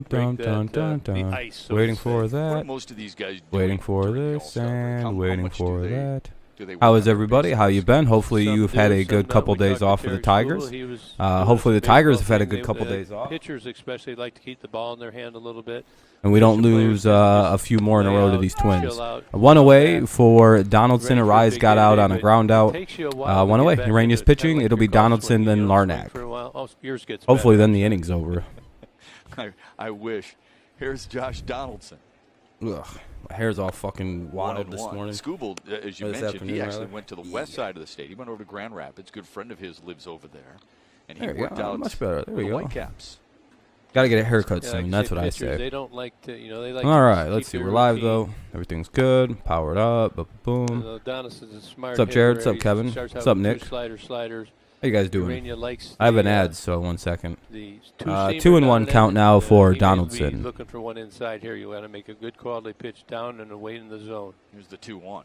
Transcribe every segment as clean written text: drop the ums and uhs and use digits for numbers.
Dun, dun, dun, dun. Ice, Waiting for that. Most of these guys Waiting for this and waiting for that. How How is everybody? How you been? Hopefully you've had a good couple days off for the Tigers. Hopefully the Tigers have had a good couple days off. Pitchers especially like to keep the ball in their hand a little bit. And we don't lose a few more in a row to these Twins. One away for Donaldson. Arise got out on a ground out. One away. Urania's pitching. It'll be Donaldson, then Larnack. Hopefully then the inning's over. I wish. Here's Josh Donaldson. Ugh, my hair's all fucking wild this morning. Scooble, as you mentioned, he actually went to the west side of the state. He went over to Grand Rapids. A good friend of his lives over there. And he worked out much better. There we go. Whitecaps. Got to get a haircut soon. That's what I say. They don't like to, they like all right, let's see. We're live, though. Everything's good. Powered up. Boom. What's up, Jared? What's up, Kevin? What's up, Nick? Sliders. How you guys doing? I have an ad, so 1 second. 2-1 count now for Donaldson. Looking for one inside here. You want to make a good quality pitch down and away in the zone. Here's the 2-1.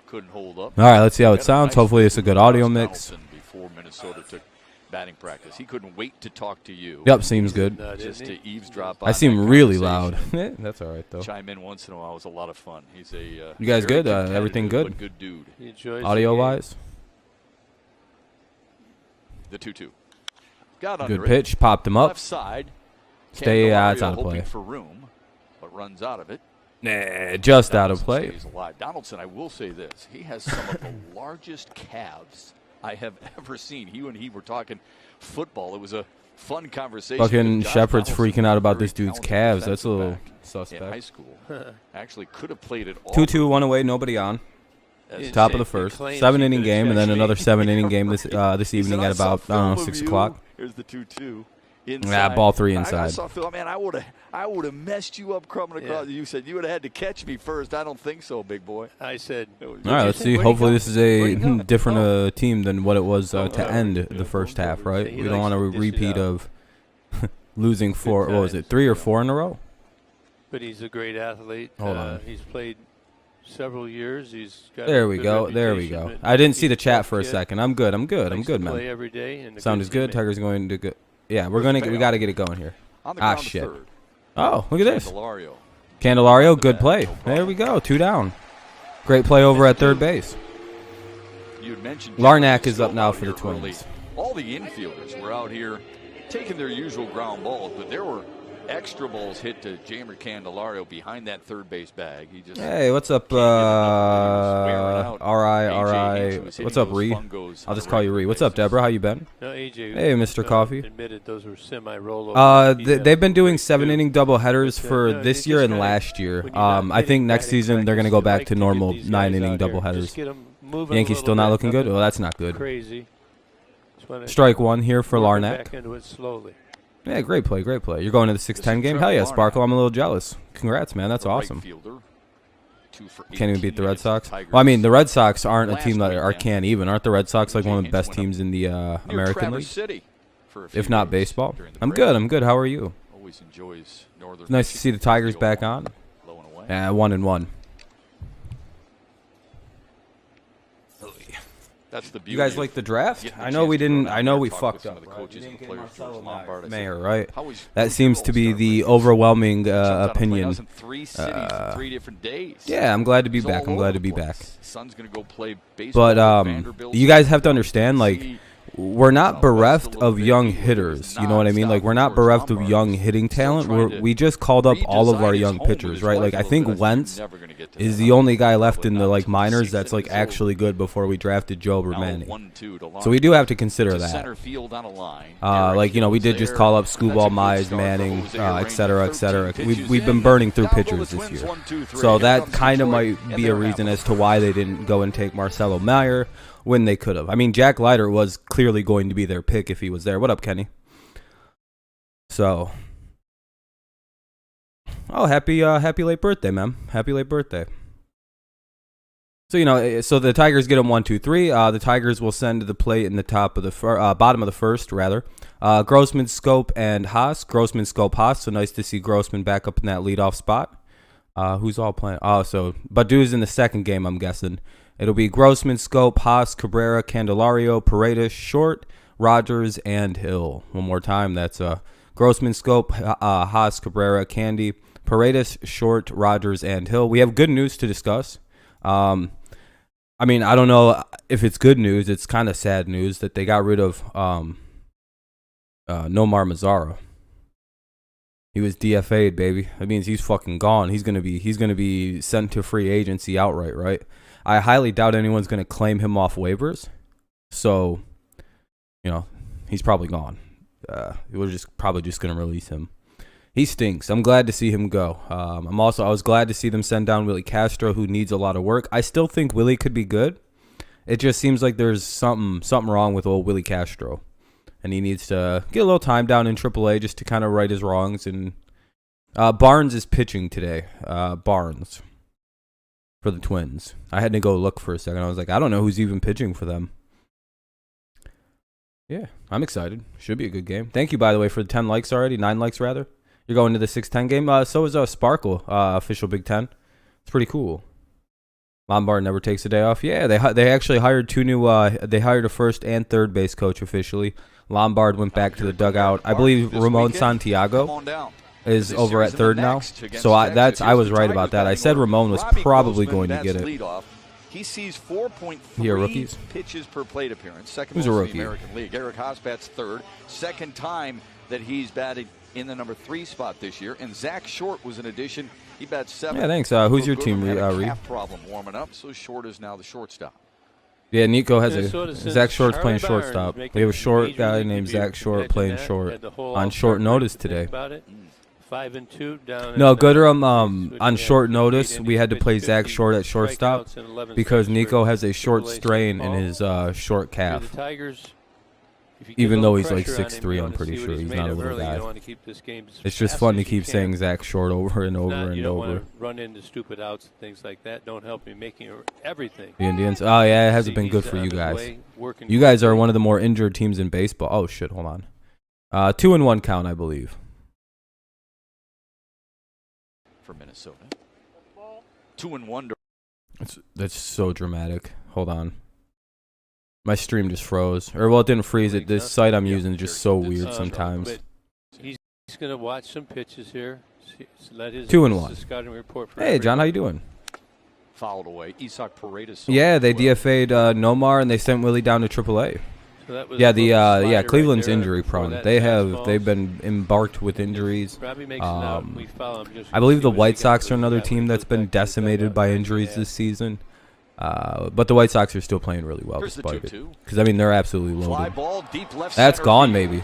Couldn't hold up. All right, let's see how it sounds. Hopefully it's a good audio mix. Before Minnesota took batting practice, he couldn't wait to talk to you. Yep, seems good. Just to eavesdrop. I seem really loud. That's all right though. Chime in once in a while. It was a lot of fun. He's a. You guys good? Everything good? Good dude. Audio wise. The 2-2. Got good pitch. Popped him up. Left side. Stay it's out of play. For room, but runs out of it. Nah, just out of play. Donaldson, I will say this: he has some of the largest calves I have ever seen. You and he were talking football. It was a fun conversation. Fucking Shepard's freaking out about this dude's calves. That's a little suspect. In high school, actually could have played it all. 2-2, 1 away, nobody on. Top of the first, 7-inning game, and then another 7-inning game this evening at about 6 o'clock. Here's the 2-2. Yeah, ball 3 inside. I saw Phil, man, I would have messed you up coming across. You said you would have had to catch me first. I don't think so, big boy. I said. All right, let's see. Hopefully this is a different team than what it was to end the first half, right? We don't want a repeat of losing 4. What was it, 3 or 4 in a row? But he's a great athlete. Hold on. He's played several years. He's got there we go. There we go. I didn't see the chat for a second. I'm good, man. Play every day. Sound is good. Tiger's going to go. Yeah, we got to get it going here. Ah, shit. Oh, look at this. Candelario, good play. There we go. 2 down. Great play over at third base. Larnack is up now for the Twins. All the infielders were out here taking their usual ground balls, but there were extra balls hit to Jamer Candelario behind that third base bag. He just hey, what's up, R.I. What's up, Ree? I'll just call you Ree. What's up, Deborah? How you been? No, AJ, hey, Mr. Coffee. Admitted those were semi-rollovers. They've been doing 7-inning doubleheaders for this year and last year. I think next season they're going to go back to normal 9-inning doubleheaders. Yankees still not looking good? Well, that's not good. Crazy. Strike 1 here for Larnack. Back into it slowly. Yeah, great play, great play. You're going to the 6-10 game? Hell yeah, Sparkle. I'm a little jealous. Congrats, man. That's awesome. Can't even beat the Red Sox. Well, I mean, the Red Sox aren't a team that can't even. Aren't the Red Sox like one of the best teams in the American League? If not baseball. I'm good. I'm good. How are you? It's nice to see the Tigers back on. Yeah, 1-1. That's the beauty. You guys like the draft? I know we didn't. I know we fucked up. Mayor, right? That seems to be the overwhelming opinion. Yeah, I'm glad to be back. I'm glad to be back. But you guys have to understand, like, we're not bereft of young hitters. You know what I mean? Like, we're not bereft of young hitting talent. We just called up all of our young pitchers, right? Like, I think Wentz is the only guy left in the minors that's actually good before we drafted Joe Manning. So we do have to consider that. We did just call up Screwball, Mize, Manning, et cetera, et cetera. We've been burning through pitchers this year. So that kind of might be a reason as to why they didn't go and take Marcelo Mayer when they could have. I mean, Jack Leiter was clearly going to be their pick if he was there. What up, Kenny? So, happy late birthday, man. Happy late birthday. So, so the Tigers get them 1, 2, 3. The Tigers will send to the plate in the bottom of the first, rather. Grossman, Scope, and Haas. Grossman, Scope, Haas. So nice to see Grossman back up in that leadoff spot. Who's all playing? So Badu's in the second game, I'm guessing. It'll be Grossman, Scope, Haas, Cabrera, Candelario, Paredes, Short, Rogers, and Hill. One more time, that's Grossman, Scope, Haas, Cabrera, Candy, Paredes, Short, Rogers, and Hill. We have good news to discuss. I mean, I don't know if it's good news. It's kind of sad news that they got rid of Nomar Mazara. He was DFA'd, baby. That means he's fucking gone. He's gonna be sent to free agency outright, right? I highly doubt anyone's gonna claim him off waivers. So, you know, he's probably gone. We're probably just gonna release him. He stinks. I'm glad to see him go. I was glad to see them send down Willie Castro, who needs a lot of work. I still think Willie could be good. It just seems like there's something wrong with old Willie Castro, and he needs to get a little time down in AAA just to kind of right his wrongs. And Barnes is pitching today. Barnes for the Twins. I had to go look for a second. I was like, I don't know who's even pitching for them. Yeah, I'm excited. Should be a good game. Thank you, by the way, for the 10 likes already. 9 likes, rather. You're going to the 6-10 game. So is Sparkle, official Big Ten. It's pretty cool. Lombard never takes a day off. Yeah, they actually hired two new. They hired a first and third base coach officially. Lombard went back to the dugout. I believe Ramon Santiago is over at third now. So I was right about that. I said Ramon was probably going to get it. He sees 4.3 pitches per plate appearance. Second most in the American League. Eric Haas bats third. Second time that he's batted in the number 3 spot this year. And Zach Short was an addition. He bats 7th. Yeah, thanks. Who's your team, Reed? Calf problem warming up, so Short is now the shortstop. Yeah, Nico has Zach Short's playing shortstop. We have a short guy named Zach Short playing short on short notice today. 5-2 down. No, Gooderham, on short notice, we had to play Zach Short at shortstop because Nico has a short strain in his short calf. Even though he's like 6'3", I'm pretty sure he's not a little guy. It's just fun to keep saying Zach Short over and over and over. You don't want to run into stupid outs and things like that. Don't help me making everything. The Indians. Oh, yeah, it hasn't been good for you guys. You guys are one of the more injured teams in baseball. Oh, shit, hold on. 2-1 count, I believe. For Minnesota. 2-1. That's so dramatic. Hold on. My stream just froze. Or, well, it didn't freeze it. This site I'm using is just so weird sometimes. He's going to watch some pitches here. 2-1. Hey, John, how you doing? Fouled away. Isak Paredes. Yeah, they DFA'd Nomar, and they sent Willie down to AAA. Yeah, Cleveland's injury prone. They've been embarked with injuries. I believe the White Sox are another team that's been decimated by injuries this season. But the White Sox are still playing really well despite it. Because, I mean, they're absolutely loaded. That's gone, maybe.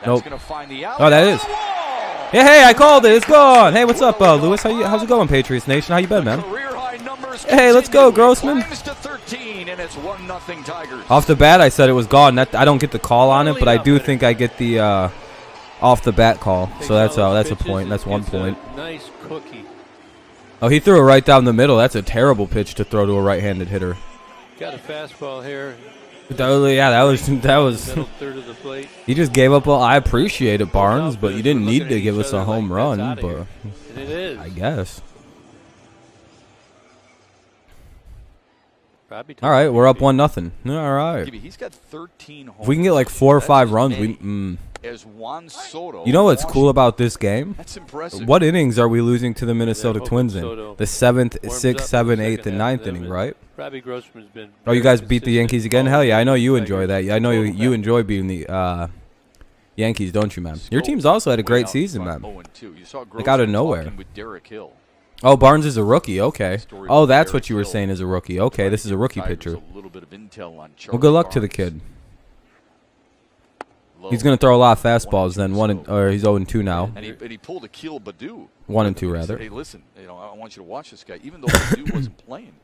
Nope. Oh, that is. Yeah, hey, I called it. It's gone. Hey, what's up, Lewis? How's it going, Patriots Nation? How you been, man? Hey, let's go, Grossman. Off the bat, I said it was gone. I don't get the call on it, but I do think I get the off the bat call. So that's a point. That's 1 point. Nice cookie. Oh, he threw it right down the middle. That's a terrible pitch to throw to a right-handed hitter. Got a fastball here. Yeah, that was. Middle third of the plate. He just gave up. I appreciate it, Barnes, but you didn't need to give us a home run. But it is. I guess. All right, we're up 1-0. All right. He's got 13 home if we can get like 4 or 5 runs, You know what's cool about this game? That's impressive. What innings are we losing to the Minnesota Twins in? The 7th, 6th, 7th, 8th, and 9th inning, right? Oh, you guys beat the Yankees again? Hell yeah, I know you enjoy that. I know you enjoy beating the Yankees, don't you, man? Your team's also had a great season, man. Like out of nowhere. Oh, Barnes is a rookie. Okay. Oh, that's what you were saying is a rookie. Okay, this is a rookie pitcher. Well, good luck to the kid. He's going to throw a lot of fastballs then. He's 0-2 now. And he pulled a Keel Badu. 1-2 rather. Hey, listen, I want you to watch this guy. Even though Badu wasn't playing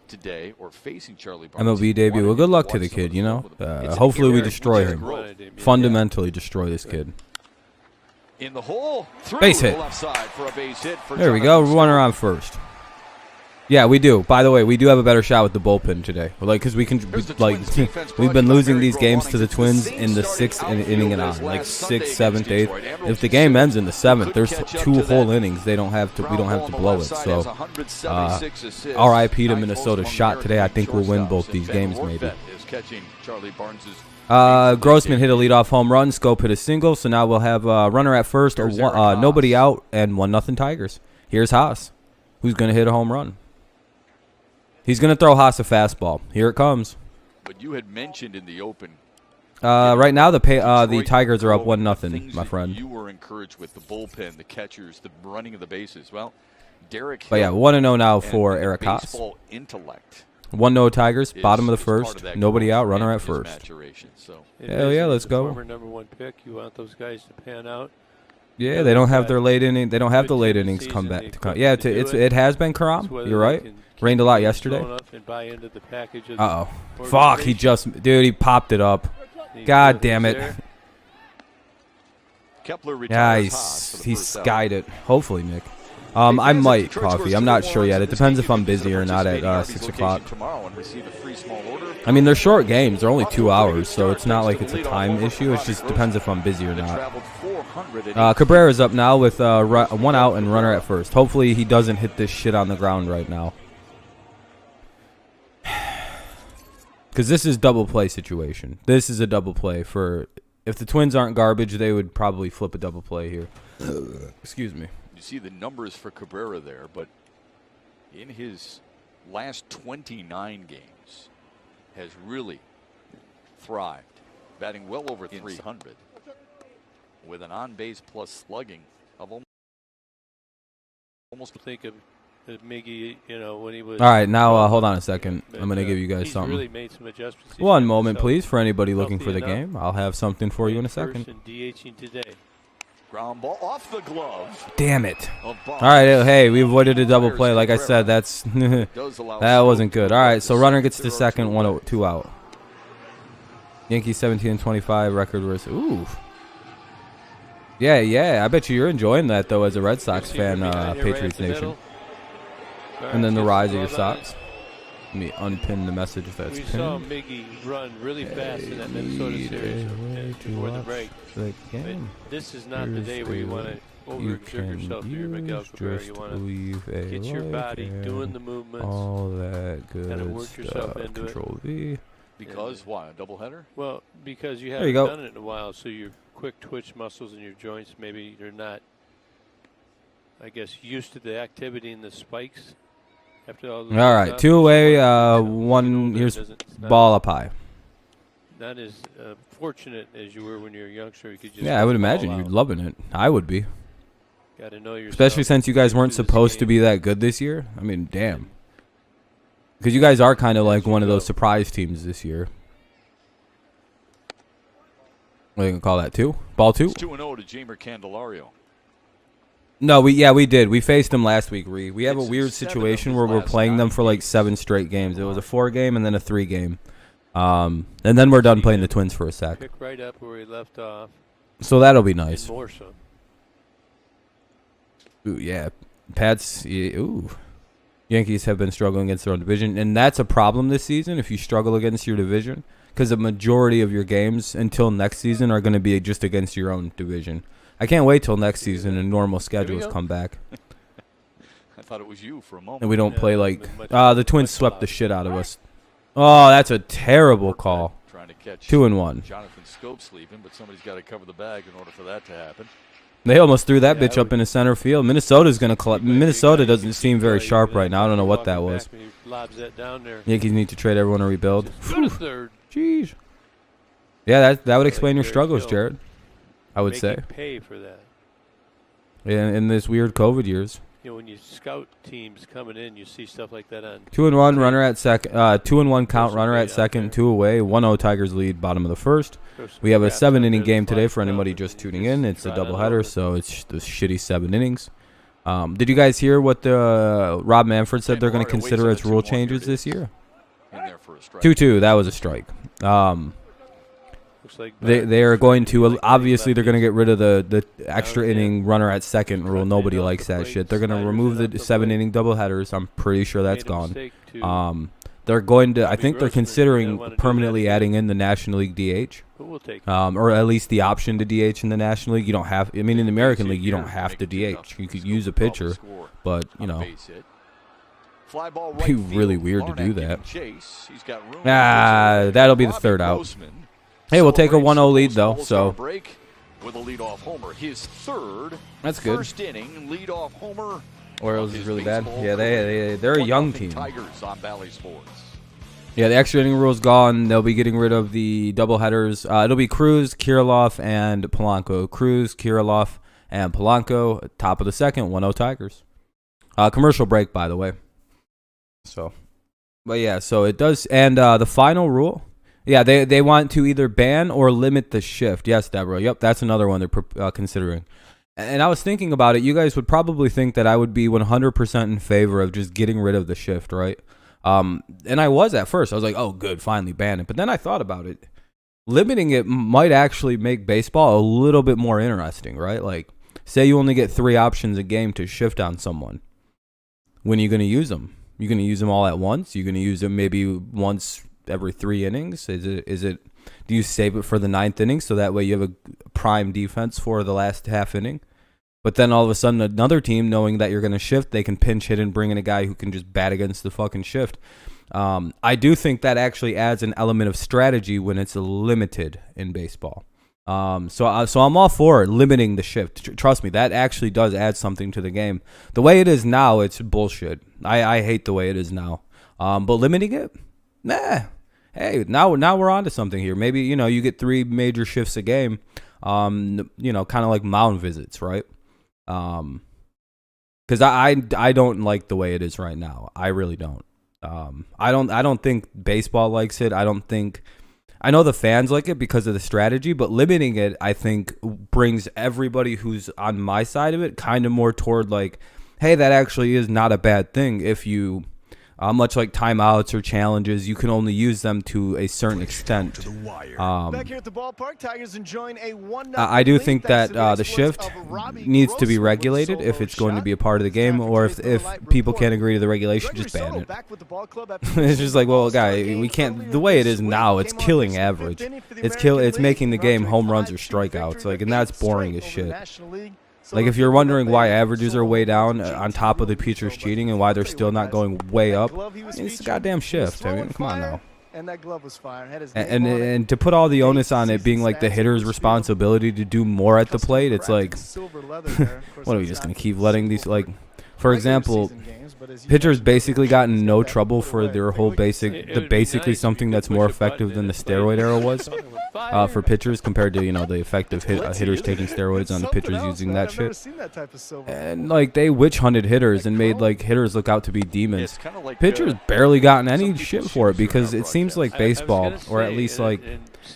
today or facing Charlie Barnes. MLB debut. Well, good luck to the kid, you know. Hopefully we destroy him. Fundamentally destroy this kid. In the hole, base hit. There we go. We're running around first. Yeah, we do. By the way, we do have a better shot with the bullpen today. Like, because we've been losing these games to the Twins in the 6th inning and on, like 6th, 7th, 8th. If the game ends in the 7th, there's 2 whole innings. We don't have to blow it. So, RIP to Minnesota shot today. I think we'll win both these games maybe. Grossman hit a leadoff home run. Scope hit a single. So now we'll have runner at first, or nobody out, and 1-0 Tigers. Here's Haas, who's going to hit a home run. He's going to throw Haas a fastball. Here it comes. But you had mentioned in the open. Right now the Tigers are up 1-0, my friend. You were encouraged with the bullpen, the catchers, the running of the bases. Well, Derek. But yeah, 1-0 now for Eric Haas. Baseball intellect. 1-0 Tigers, bottom of the first, nobody out, runner at first. Hell yeah, let's go. Former #1 pick, you want those guys to pan out. Yeah, they don't have their late inning. They don't have the late innings come back. Yeah, it has been Karam. You're right. Rained a lot yesterday. Uh-oh. Fuck, he popped it up. God damn it. Yeah, he skied it. Hopefully, Nick. I might, Coffee. I'm not sure yet. It depends if I'm busy or not at 6 o'clock. I mean, they're short games. They're only 2 hours, so it's not like it's a time issue. It just depends if I'm busy or not. Cabrera's up now with 1 out and runner at first. Hopefully he doesn't hit this shit on the ground right now. Because this is double play situation. This is a double play for... If the Twins aren't garbage, they would probably flip a double play here. Excuse me. You see the numbers for Cabrera there, but in his last 29 games has really thrived, batting well over 300 with an on-base plus slugging of almost think of Miggy, when he was. All right, now hold on a second. I'm going to give you guys something. Really made some adjustments. One moment, please, for anybody looking for the game. I'll have something for you in a second. DHing today. Ground ball off the glove. Damn it. All right, hey, we avoided a double play. Like I said, that's that wasn't good. All right, so runner gets to second, 2 out. Yankees 17-25 record was ooh. Yeah, I bet you're enjoying that though as a Red Sox fan, Patriots Nation. And then the rise of your Sox. Let me unpin the message if that's pinned. We saw Miggy run really fast in that Minnesota series before the break. This is not the day where you want to overexert yourself through your Miguel Cabrera. You want to get your body doing the movements. All that good kind of work yourself into Control V. Because why? A doubleheader? Well, because you haven't done it in a while, so your quick twitch muscles in your joints, maybe they're not, I guess, used to the activity and the spikes. All right, 2 away, 1. Here's ball up high. Not as fortunate as you were when you were a youngster. You could just I would imagine you're loving it. I would be. Got to know yourself. Especially since you guys weren't supposed to be that good this year. I mean, damn. Because you guys are kind of like one of those surprise teams this year. What are you going to call that, 2? Ball 2? It's 2-0 to Jamer Candelario. No, we did. We faced them last week, We have a weird situation where we're playing them for like 7 straight games. It was a 4-game and then a 3-game. And then we're done playing the Twins for a sec. Pick right up where we left off. So that'll be nice. More so. Ooh, yeah. Pats, ooh. Yankees have been struggling against their own division. And that's a problem this season if you struggle against your division. Because the majority of your games until next season are going to be just against your own division. I can't wait till next season and normal schedules come baback. I thought it was you for a moment. And we don't play like the Twins swept the shit out of us. Oh, that's a terrible call. Trying to catch 2-1. Jonathan Scope sleeping, but somebody's got to cover the bag in order for that to happen. They almost threw that bitch up in the center field. Minnesota's going to collect. Minnesota doesn't seem very sharp right now. I don't know what that was. Yankees need to trade everyone or rebuild. Jeez. Yeah, that would explain your struggles, Jared. I would say. Pay for that. In this weird COVID years. When you scout teams coming in, you see stuff like that on. 2-1 runner at second. 2-1 count runner at second. 2 away. 1-0 Tigers lead. Bottom of the first. We have a 7-inning game today for anybody just tuning in. It's a doubleheader, so it's the shitty 7 innings. Did you guys hear what the Rob Manfred said they're going to consider as rule changes this year? 2-2. That was a strike. They are going to obviously they're going to get rid of the extra inning runner at second rule. Nobody likes that shit. They're going to remove the 7-inning doubleheaders. I'm pretty sure that's gone. They're going to. I think they're considering permanently adding in the National League DH, or at least the option to DH in the National League. You don't have. I mean, in the American League, you don't have to DH. You could use a pitcher, but it'd be really weird to do that. That'll be the 3rd out. Hey, we'll take a 1-0 lead though. So break with a leadoff homer, his third. That's good. First inning leadoff homer. Orioles is really bad. Yeah, they're a young team. Tigers on Valley Sports. Yeah, the extra inning rule's gone. They'll be getting rid of the doubleheaders. It'll be Cruz, Kirilloff, and Polanco. Cruz, Kirilloff, and Polanco. Top of the second, 1-0 Tigers. Commercial break, by the way. So, but yeah, so it does. And the final rule, yeah, they want to either ban or limit the shift. Yes, Deborah. Yep, that's another one they're considering. And I was thinking about it. You guys would probably think that I would be 100% in favor of just getting rid of the shift, right? And I was at first. I was like, oh, good, finally ban it. But then I thought about it. Limiting it might actually make baseball a little bit more interesting, right? Like, say you only get 3 options a game to shift on someone. When are you going to use them? You're going to use them all at once? You're going to use them maybe once every 3 innings? Do you save it for the 9th inning so that way you have a prime defense for the last half inning? But then all of a sudden another team, knowing that you're going to shift, they can pinch hit and bring in a guy who can just bat against the fucking shift. I do think that actually adds an element of strategy when it's limited in baseball. So I'm all for limiting the shift. Trust me, that actually does add something to the game. The way it is now, it's bullshit. I hate the way it is now. But limiting it, nah. Hey, now we're on to something here. Maybe, you get 3 major shifts a game, kind of like mound visits, right? Because I don't like the way it is right now. I really don't. I don't think baseball likes it. I know the fans like it because of the strategy, but limiting it, I think, brings everybody who's on my side of it kind of more toward like, hey, that actually is not a bad thing if you... much like timeouts or challenges, you can only use them to a certain extent. Back here at the ballpark, Tigers enjoying a 1-0 I do think that the shift needs to be regulated if it's going to be a part of the game, or if people can't agree to the regulation, just ban it. It's just like, well, guy, we can't. The way it is now, it's killing average. It's making the game home runs or strikeouts, and that's boring as shit. Like, if you're wondering why averages are way down on top of the pitchers cheating and why they're still not going way up, it's a goddamn shift. I mean, come on now. And that glove was fire. And to put all the onus on it being like the hitter's responsibility to do more at the plate, it's like, what are we just going to keep letting these, like, for example, pitchers basically got in no trouble for their whole basically something that's more effective than the steroid era was for pitchers compared to, the effective hitters taking steroids on the pitchers using that shit. And, like, they witch hunted hitters and made, like, hitters look out to be demons. Pitchers barely gotten any shit for it because it seems like baseball, or at least, like,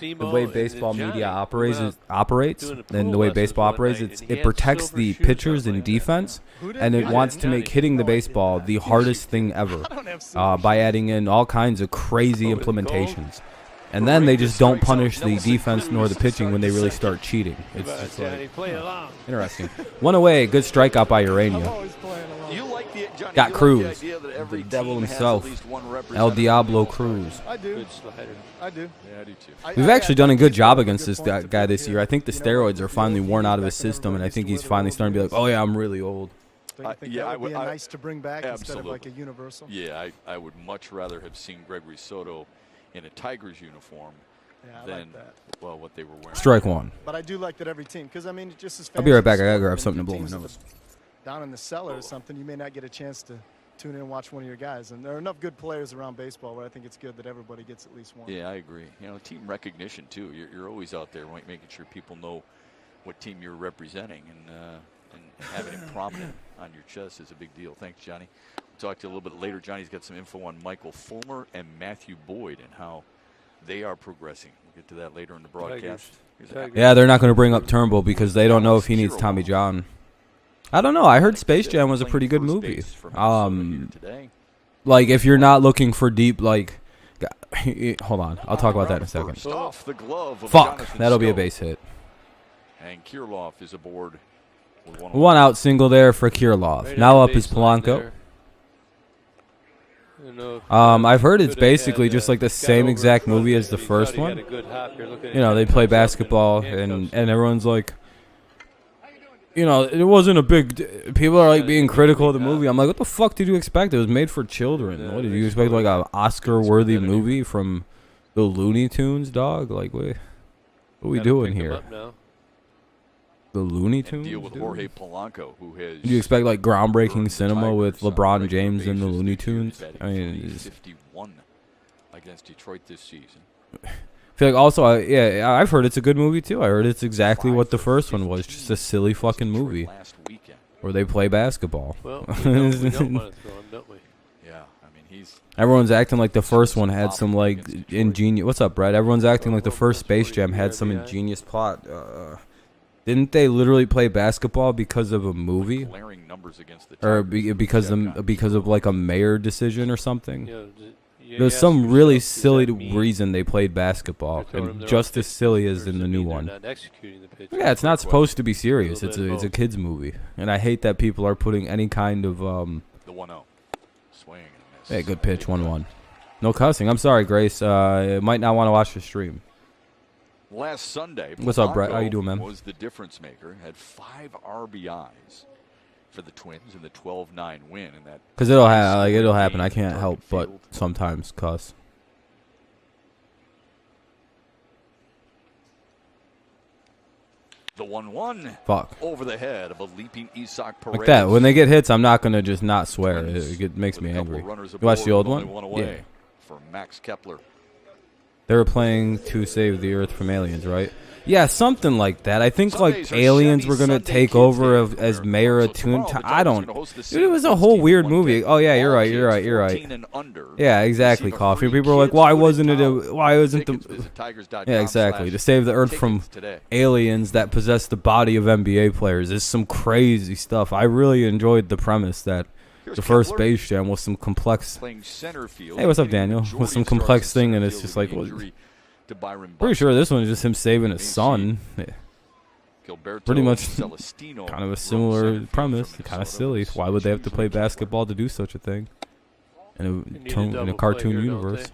the way baseball media operates, and the way baseball operates, it protects the pitchers in defense, and it wants to make hitting the baseball the hardest thing ever by adding in all kinds of crazy implementations. And then they just don't punish the defense nor the pitching when they really start cheating. It's like, interesting. 1 away, good strikeout by Urania. Got Cruz, the devil himself, El Diablo Cruz. I do. Yeah, I do too. We've actually done a good job against this guy this year. I think the steroids are finally worn out of his system, and I think he's finally starting to be like, oh yeah, I'm really old. That would be nice to bring back instead of like a universal. Yeah, I would much rather have seen Gregory Soto in a Tigers uniform than what they were wearing. Strike one. But I do like that every team, because I mean, just as I'll be right back. I gotta grab something to blow my nose. Down in the cellar or something, you may not get a chance to tune in and watch one of your guys. And there are enough good players around baseball where I think it's good that everybody gets at least one. Yeah, I agree. Team recognition too. You're always out there making sure people know what team you're representing, and having it prominent on your chest is a big deal. Thanks, Johnny. We'll talk to you a little bit later. Johnny's got some info on Michael Fulmer and Matthew Boyd and how they are progressing. We'll get to that later in the broadcast. Yeah, they're not going to bring up Turnbull because they don't know if he needs Tommy John. I don't know. I heard Space Jam was a pretty good movie. Like, if you're not looking for deep, like, hold on. I'll talk about that in a second. Fuck. That'll be a base hit. And Kirilloff is aboard. One out single there for Kirilloff. Now up is Polanco. I've heard it's basically just like the same exact movie as the first one. They play basketball and everyone's like, it wasn't a big... People are like being critical of the movie. I'm like, what the fuck did you expect? It was made for children. What did you expect? Like an Oscar-worthy movie from the Looney Tunes, dog? Like, wait. What are we doing here? The Looney Tunes? Deal with Jorge Polanco, who has. Do you expect like groundbreaking cinema with LeBron James and the Looney Tunes? I mean, 51 against Detroit this season. I feel like also, yeah, I've heard it's a good movie too. I heard it's exactly what the first one was, just a silly fucking movie where they play basketball. Well, we don't want to throw him, don't we? Yeah, I mean everyone's acting like the first one had some like ingenious. What's up, Brad? Everyone's acting like the first Space Jam had some ingenious plot. Didn't they literally play basketball because of a movie, or because of like a mayor decision or something? There's some really silly reason they played basketball, and just as silly as in the new one. Yeah, it's not supposed to be serious. It's a kids movie, and I hate that people are putting any kind of The 1-0 swing. Hey, good pitch, 1-1. No cussing. I'm sorry, Grace. Might not want to watch the stream. Last Sunday, what's up, Brett? How you doing, man? Was the difference maker. Had 5 RBIs for the Twins in the 12-9 win, and that because it'll happen. I can't help but sometimes cuss. The 1-1. Fuck. Over the head of a leaping Isak Perez. Like that. When they get hits, I'm not gonna just not swear. It makes me angry. You watch the old one? Yeah. For Max Kepler. They were playing To Save the Earth from Aliens, right? Yeah, something like that. I think like aliens were gonna take over as mayor of Toontown. I don't. Dude, it was a whole weird movie. Oh yeah, you're right. Yeah, exactly. Coffee. People are like, why wasn't the? Yeah, exactly. To save the Earth from aliens that possess the body of NBA players is some crazy stuff. I really enjoyed the premise that the first Space Jam was some complex. Hey, what's up, Daniel? With some complex thing, and it's just like. Pretty sure this one is just him saving his son. Yeah. Pretty much kind of a similar premise. Kind of silly. Why would they have to play basketball to do such a thing in a cartoon universe?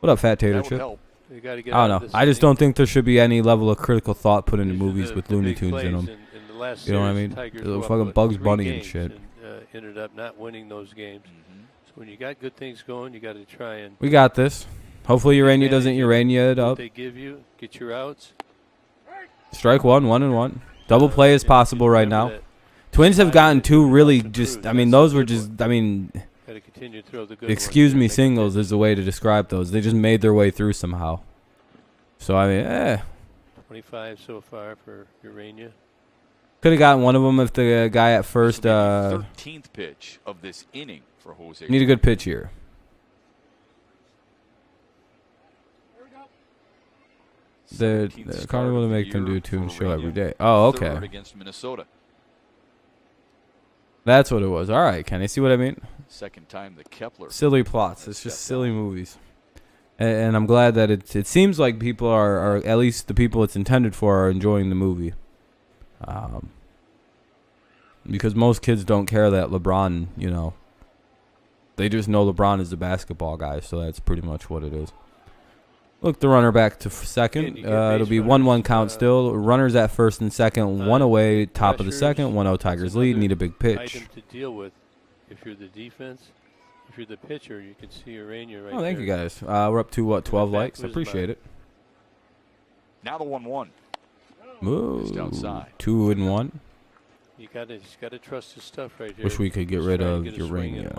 What up, Fat Tater Chip? I don't know. I just don't think there should be any level of critical thought put into movies with Looney Tunes in them. You know what I mean? Fucking Bugs Bunny and shit. Ended up not winning those games. So when you got good things going, you got to try and. We got this. Hopefully Urania doesn't Urania it up. They give you, get your outs. Strike 1-1-1. Double play is possible right now. Twins have gotten 2 really just. I mean, those were just. I mean, excuse me, singles is the way to describe those. They just made their way through somehow. So I mean, 25 so far for Urania. Could have gotten one of them if the guy at first. 13th pitch of this inning for Jose. Need a good pitch here. The Carter will make them do a tune show every day. Oh, okay. Against Minnesota. That's what it was. All right, Kenny. See what I mean? Second time the Kepler. Silly plots. It's just silly movies. And I'm glad that it seems like people are, at least the people it's intended for, are enjoying the movie. Because most kids don't care that LeBron, they just know LeBron is the basketball guy, so that's pretty much what it is. Look, the runner back to second. It'll be 1-1 count still. Runners at first and second. 1 away, top of the second. 1-0 Tigers lead. Need a big pitch. Item to deal with if you're the defense. If you're the pitcher, you can see Urania right there. Oh, thank you, guys. We're up to, what, 12 likes? I appreciate it. Now the 1-1. Move. 2-1. You gotta trust his stuff right here. Wish we could get rid of Urania.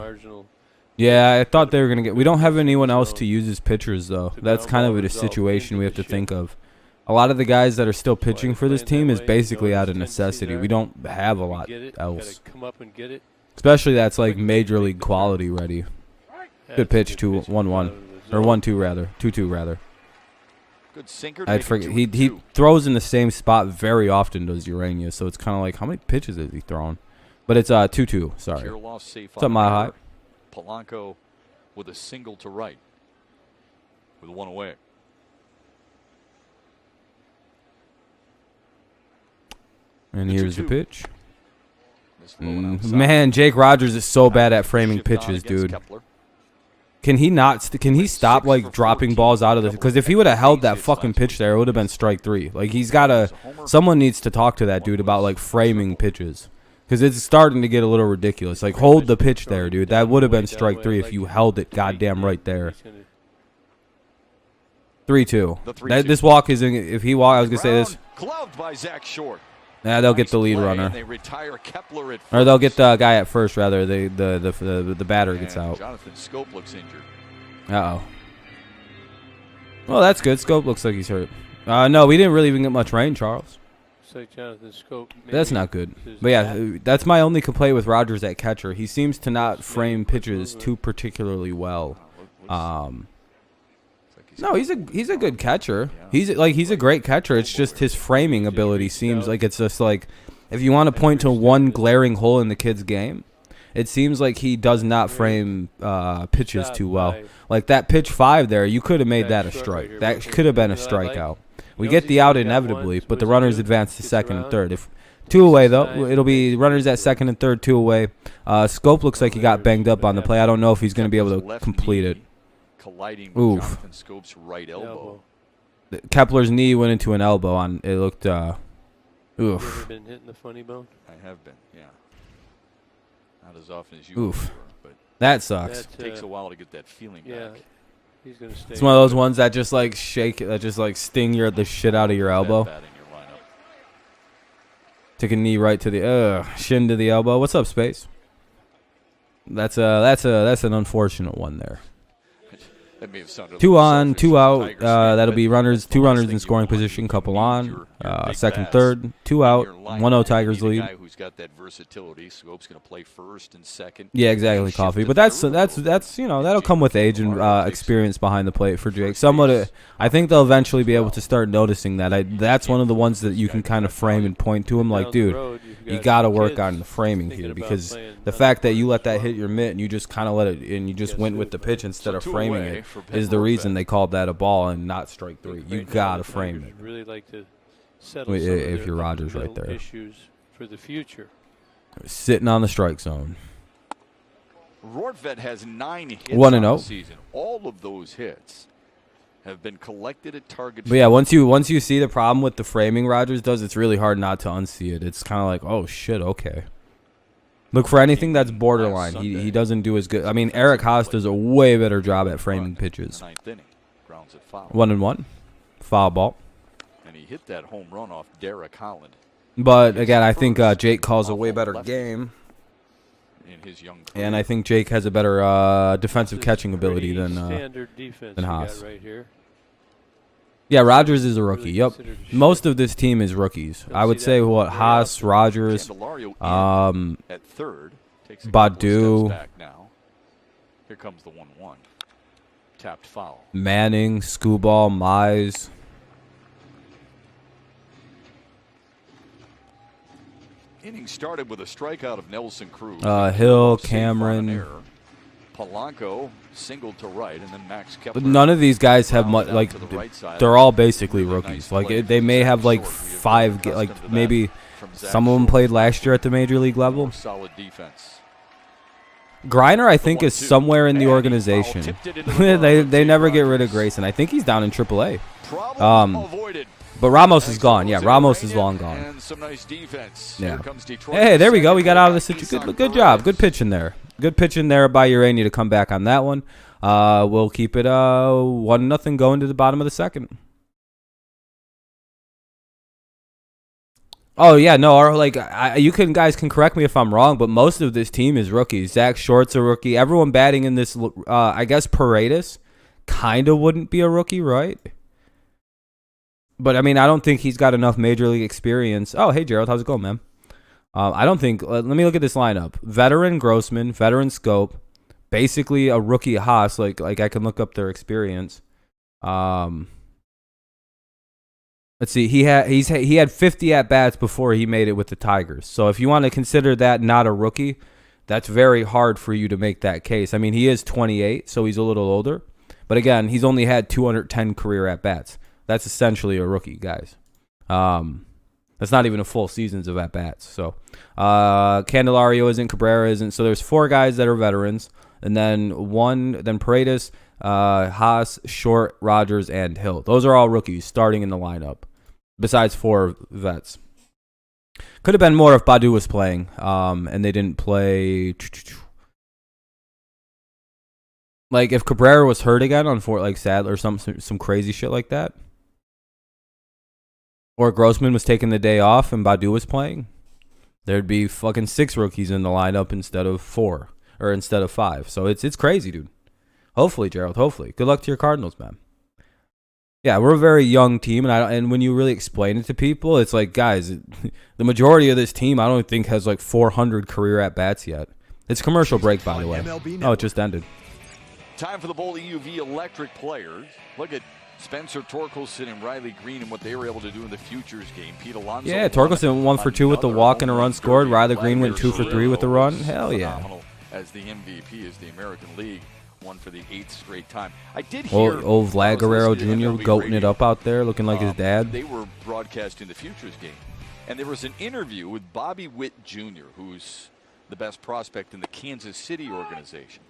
Yeah, I thought they were gonna get. We don't have anyone else to use as pitchers though. That's kind of a situation we have to think of. A lot of the guys that are still pitching for this team is basically out of necessity. We don't have a lot else. Especially that's like major league quality ready. Good pitch, 2-1-1 or 1-2 rather, 2-2 rather. Good sinker. I'd forget. He throws in the same spot very often, does Urania. So it's kind of like, how many pitches is he throwing? But it's 2-2. Sorry. What's up, Mile High? Polanco with a single to right, with 1 away. And here's the pitch. Man, Jake Rogers is so bad at framing pitches, dude. Can he not? Can he stop like dropping balls out of the? Because if he would have held that fucking pitch there, it would have been strike 3. Like he's got to. Someone needs to talk to that dude about like framing pitches. Because it's starting to get a little ridiculous. Like, hold the pitch there, dude. That would have been strike 3 if you held it goddamn right there. 3-2. This walk is in. If he walk, I was gonna say this. Gloved by Zach Short. Yeah, they'll get the lead runner. They retire Kepler at first. Or they'll get the guy at first, rather. The batter gets out. Jonathan Scope looks injured. Uh-oh. Well, that's good. Scope looks like he's hurt. No, we didn't really even get much rain, Charles. Like Jonathan Scope. That's not good. But yeah, that's my only complaint with Rogers at catcher. He seems to not frame pitches too particularly well. No, he's a good catcher. He's a great catcher. It's just his framing ability seems like it's just like, if you want to point to one glaring hole in the kid's game, it seems like he does not frame pitches too well. Like that pitch 5 there, you could have made that a strike. That could have been a strikeout. We get the out inevitably, but the runners advance to second and third. If 2 away, though, it'll be runners at second and third, 2 away. Scope looks like he got banged up on the play. I don't know if he's going to be able to complete it. Oof. Scope's right elbow. Kepler's knee went into an elbow. It looked, oof. You ever been hitting the funny bone? I have been, yeah. Not as often as you. Oof. But that sucks. It takes a while to get that feeling back. He's gonna stay. It's one of those ones that just like shake, that just like sting the shit out of your elbow. Take a knee right to the shin to the elbow. What's up, Space? That's an unfortunate one there. 2 on, 2 out. That'll be runners, 2 runners in scoring position, couple on, second, third, 2 out, 1-0 Tigers lead. Who's got that versatility? Scope's going to play first and second. Yeah, exactly, Coffee. But that's that'll come with age and experience behind the plate for Jake. I think they'll eventually be able to start noticing that. That's one of the ones that you can kind of frame and point to him like, dude, you got to work on the framing here, because the fact that you let that hit your mitt and you just kind of let it, and you just went with the pitch instead of framing it, is the reason they called that a ball and not strike 3. You got to frame it. Really like to settle if you're Rogers right there. Issues for the future. Sitting on the strike zone. Rortvedt has 9 hits 1-0 on the season. All of those hits have been collected at target. But yeah, once you see the problem with the framing Rogers does, it's really hard not to unsee it. It's kind of like, oh shit, okay. Look for anything that's borderline. He doesn't do as good. I mean, Eric Haas does a way better job at framing pitches. 1-1, foul ball. And he hit that home run off Derek Holland. But again, I think Jake calls a way better game. And I think Jake has a better defensive catching ability than Haas. Yeah, Rogers is a rookie. Yep. Most of this team is rookies. I would say Haas, Rogers, Badu. Here comes the 1-1. Tapped foul. Manning, Scooball, Mize. Inning started with a strikeout of Nelson Cruz. Hill, Cameron. Polanco singled to right, and then Max Kepler. But none of these guys have much. Like, they're all basically rookies. Like, they may have like 5. Like, maybe some of them played last year at the major league level. Solid defense. Griner, I think, is somewhere in the organization. they never get rid of Grayson. I think he's down in AAA. But Ramos is gone. Yeah, Ramos is long gone. And some nice defense. Yeah. Hey, there we go. We got out of the situation. Good job. Good pitch in there. Good pitch in there by Urania to come back on that one. We'll keep it 1-0 going to the bottom of the second. Oh yeah, no. You guys can correct me if I'm wrong, but most of this team is rookies. Zach Short's a rookie. Everyone batting in this. I guess Paredes kind of wouldn't be a rookie, right? But, I mean, I don't think he's got enough major league experience. Oh, hey, Gerald. How's it going, man? I don't think. Let me look at this lineup. Veteran Grossman, veteran Scope, basically a rookie Haas. Like I can look up their experience. Let's see. He had 50 at-bats before he made it with the Tigers. So if you want to consider that not a rookie, that's very hard for you to make that case. I mean, he is 28, so he's a little older. But, again, he's only had 210 career at-bats. That's essentially a rookie, guys. That's not even a full seasons of at-bats. So Candelario isn't, Cabrera isn't. So there's 4 guys that are veterans. And then Paredes, Haas, Short, Rogers, and Hill. Those are all rookies starting in the lineup, besides 4 vets. Could have been more if Badu was playing, and they didn't play Like if Cabrera was hurt again on Fort Lake Sadler or some crazy shit like that, or Grossman was taking the day off and Badu was playing, there'd be fucking 6 rookies in the lineup instead of 4 or instead of 5. So it's crazy, dude. Hopefully, Gerald. Hopefully, good luck to your Cardinals, man. Yeah, we're a very young team, and when you really explain it to people, it's like, guys, the majority of this team I don't think has like 400 career at bats yet. It's commercial break, by the way. Oh, it just ended. Time for the Bowl EUV Electric players. Look at Spencer Torkelson and Riley Green and what they were able to do in the Futures game. Pete Alonso. Yeah, Torkelson 1 for 2 with the walk and a run scored. Riley Green went 2 for 3 with the run. Hell yeah. As the MVP is the American League. Won for the 8th straight time. I did hear old Vlad Guerrero Jr. goating it up out there, looking like his dad. They were broadcasting the Futures game, and there was an interview with Bobby Witt Jr., who's the best prospect in the Kansas City organization.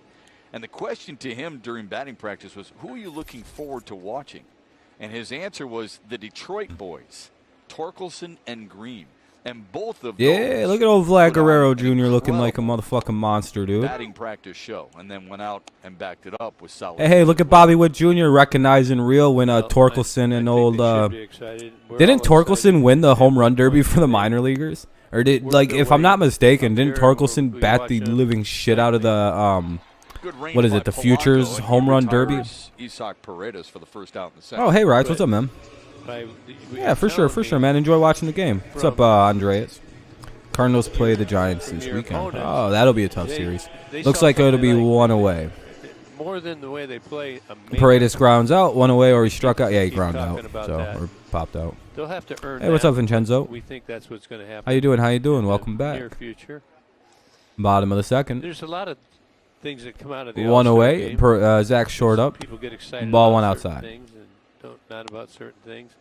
And the question to him during batting practice was, "Who are you looking forward to watching?" And his answer was the Detroit boys, Torkelson and Green. And both of those look at old Vlad Guerrero Jr. looking like a motherfucking monster, dude. Batting practice show, and then went out and backed it up with solid. Hey, look at Bobby Witt Jr. recognizing real when Torkelson and old. Didn't Torkelson win the home run derby for the minor leaguers? Or if I'm not mistaken, didn't Torkelson bat the living shit out of the what is it, the Futures home run derby? Isaac Paredes for the first out in the second. Oh, hey, Rides, what's up, man? Yeah, for sure, man. Enjoy watching the game. What's up, Andreas? Cardinals play the Giants this weekend. Oh, that'll be a tough series. Looks like it'll be 1 away. More than the way they play. Paredes grounds out, 1 away, or he struck out. Yeah, he ground out, or popped out. They'll have to earn. Hey, what's up, Vincenzo? We think that's what's going to happen. How you doing? Welcome back. Near future. Bottom of the second. There's a lot of things that come out of the 1 away. Zach short up. People get excited. Ball went outside. Things and not about certain things.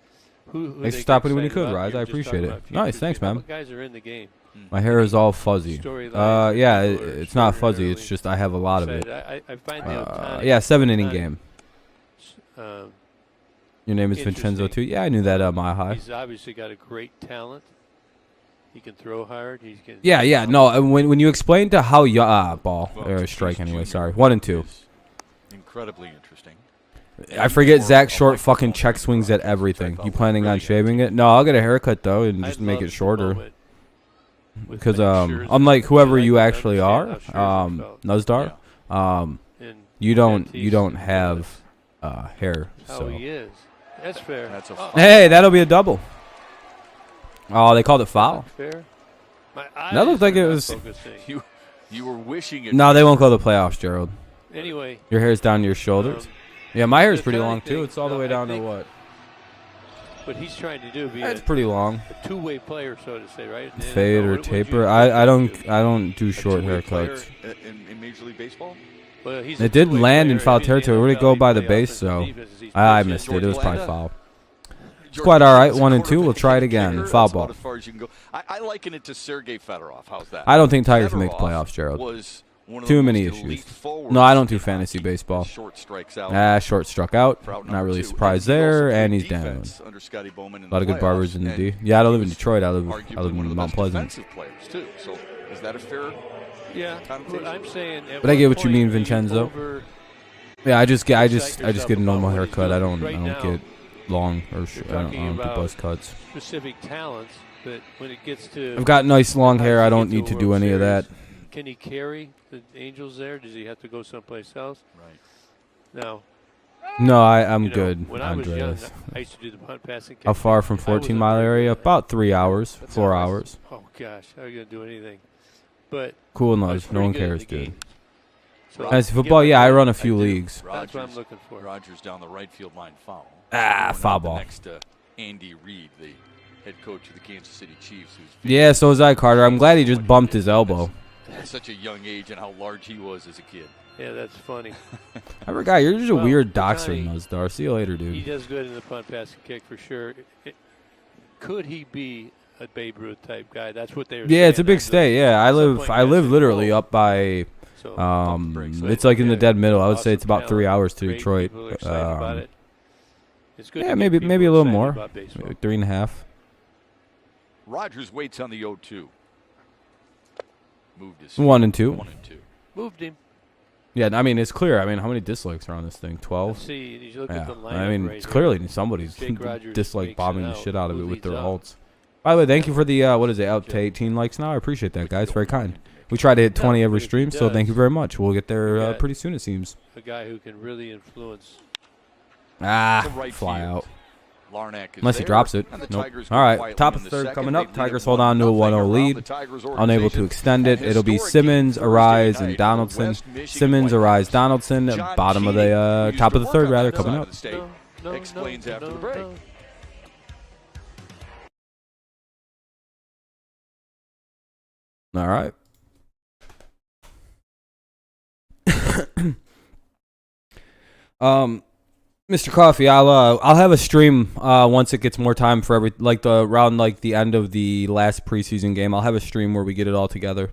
Thanks for stopping when you could, Rise. I appreciate it. Nice, thanks, man. Guys are in the game. My hair is all fuzzy. Yeah, it's not fuzzy. It's just I have a lot of it. I find the yeah, 7-inning game. Your name is Vincenzo too. Yeah, I knew that at Mile High. He's obviously got a great talent. He can throw hard. Yeah. No, when you explain to how ball or strike anyway. Sorry, 1 and 2. Incredibly interesting. I forget Zach Short fucking check swings at everything. You planning on shaving it? No, I'll get a haircut though and just make it shorter. Because unlike whoever you actually are, Nuzdar, you don't have hair. So. He is. That's fair. Hey, that'll be a double. Oh, they called it foul. Fair. That looked like it was. You were wishing it. No, they won't go to the playoffs, Gerald. Anyway, your hair's down to your shoulders. Yeah, my hair is pretty long too. It's all the way down to what? What he's trying to do it's pretty long. A two-way player, so to say, right? Fade or taper. I don't do short haircuts. In Major League Baseball? Well, it did land in foul territory. Where did it go by the base? So I missed it. It was probably foul. It's quite all right. 1 and 2. We'll try it again. Foul ball. As far as you can go. I liken it to Sergei Fedorov. How's that? I don't think Tigers can make the playoffs, Gerald. Too many issues. No, I don't do fantasy baseball. Short strikes out. Short struck out. Not really surprised there, and he's down. A lot of good barbers in the D. Yeah, I don't live in Detroit. I live in Mount Pleasant. Too. So is that a fair? Yeah, I'm saying. But I get what you mean, Vincenzo. Yeah, I just get a normal haircut. I don't get long or I don't do buzz cuts. Specific talents, but when it gets to I've got nice long hair. I don't need to do any of that. Can he carry the Angels there? Does he have to go someplace else? Right. No, I'm good. When I was young, I used to do the punt passing. How far from 14 Mile area? About 3 hours, 4 hours. Oh gosh, how are you gonna do anything? But cool enough. No one cares, dude. So as football, yeah, I run a few leagues. That's what I'm looking for. Rogers down the right field line foul. Foul ball. Next to Andy Reid, the head coach of the Kansas City Chiefs. Yeah, so is I, Carter. I'm glad he just bumped his elbow. At such a young age and how large he was as a kid. Yeah, that's funny. I forgot. You're just a weird doxer, Nuzdar. See you later, dude. He does good in the punt, pass, and kick for sure. Could he be a Babe Ruth type guy? That's what they were saying. Yeah, it's a big state. Yeah, I live literally up by. It's like in the dead middle. I would say it's about 3 hours to Detroit. Yeah, maybe a little more. Maybe 3.5. Rogers waits on the 0-2. Moved his 1 and 2. 1 and 2. Moved him. Yeah, I mean, it's clear. I mean, how many dislikes are on this thing? 12? See, you look Yeah. at the lineup I mean, right it's here. clearly somebody's dislike bombing the shit out of it with their ults. By the way, thank you for the, what is it, up to 18 likes now. I appreciate that, guys. Very kind. We try to hit 20 every stream, so thank you very much. We'll get there pretty soon, it seems. A guy who can really influence. Fly out. Larnack Unless he drops it. Nope. All right, top of the third coming up. Tigers hold on to a 1-0 lead. Unable to extend it. It'll be Simmons, Arise, and Donaldson. Simmons, Arise, Donaldson. Bottom of the top of the third, rather, coming up. Explains after the break. All right. Mr. Coffee, I'll have a stream once it gets more time for around the end of the last preseason game. I'll have a stream where we get it all together.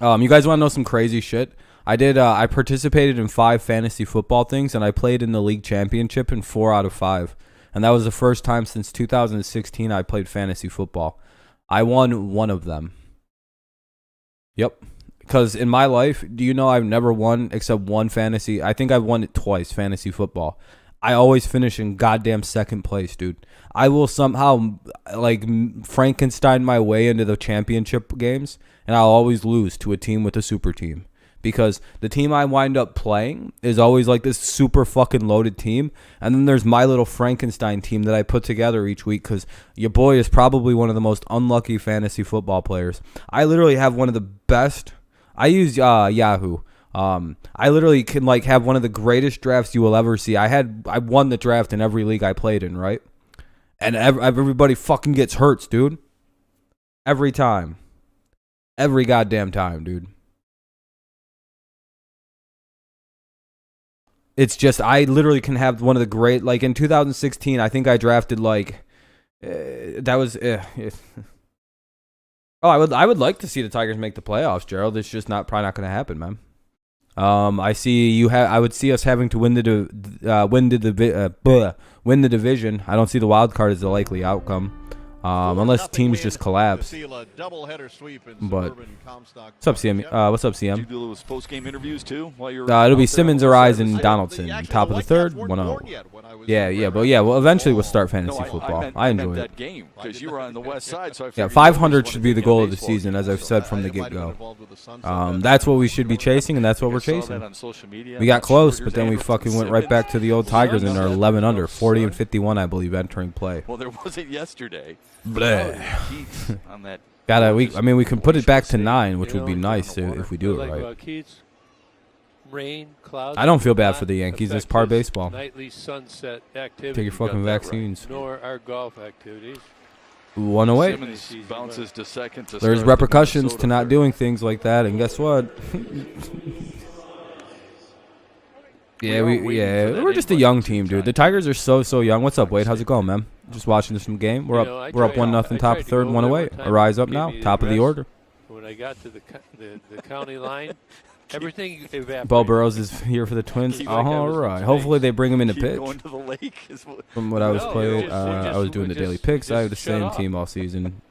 You guys want to know some crazy shit? I participated in 5 fantasy football things, and I played in the league championship in 4 out of 5. And that was the first time since 2016 I played fantasy football. I won 1 of them. Yep. Because in my life, do you know I've never won except one fantasy? I think I've won it twice, fantasy football. I always finish in goddamn second place, dude. I will somehow, Frankenstein my way into the championship games, and I'll always lose to a team with a super team. Because the team I wind up playing is always like this super fucking loaded team. And then there's my little Frankenstein team that I put together each week because your boy is probably one of the most unlucky fantasy football players. I literally have one of the best... I use Yahoo. I literally can have one of the greatest drafts you will ever see. I won the draft in every league I played in, right? And everybody fucking gets hurts, dude. Every time. Every goddamn time, dude. It's just, I literally can have one of the great, in 2016, I think I drafted, that was, Oh, I would like to see the Tigers make the playoffs, Gerald. It's just probably not going to happen, man. I would see us having to win the division. I don't see the wild card as the likely outcome. Unless teams just collapse. But what's up, CM? What's up, CM? You do those post-game interviews too while you're it'll be Simmons, Arise, and Donaldson. Top of the third, 1-0. Well, eventually we'll start fantasy football. I enjoy it. Game because you were on the west side. So 500 should be the goal of the season, as I've said from the get-go. That's what we should be chasing, and that's what we're chasing. We got close, but then we fucking went right back to the old Tigers and are 11 under, 40 and 51, I believe, entering play. Well, there wasn't yesterday. Bleh. On that we can put it back to 9, which would be nice if we do it right. Rain, clouds, I don't feel bad for the Yankees. It's par baseball. Nightly sunset activity. Take your fucking vaccines. Nor our golf activities. 108. Simmons bounces to second. There's repercussions to not doing things like that, and guess what? We're just a young team, dude. The Tigers are so young. What's up, Wade? How's it going, man? Just watching some game. We're up 1-0 top of third, 1-0. Arise up now, top of the order. When I got to the county line, everything evaporated. Bo Burrows is here for the Twins. All right. Hopefully they bring him into pitch. From what I was playing, I was doing the daily picks. I have the same team all season.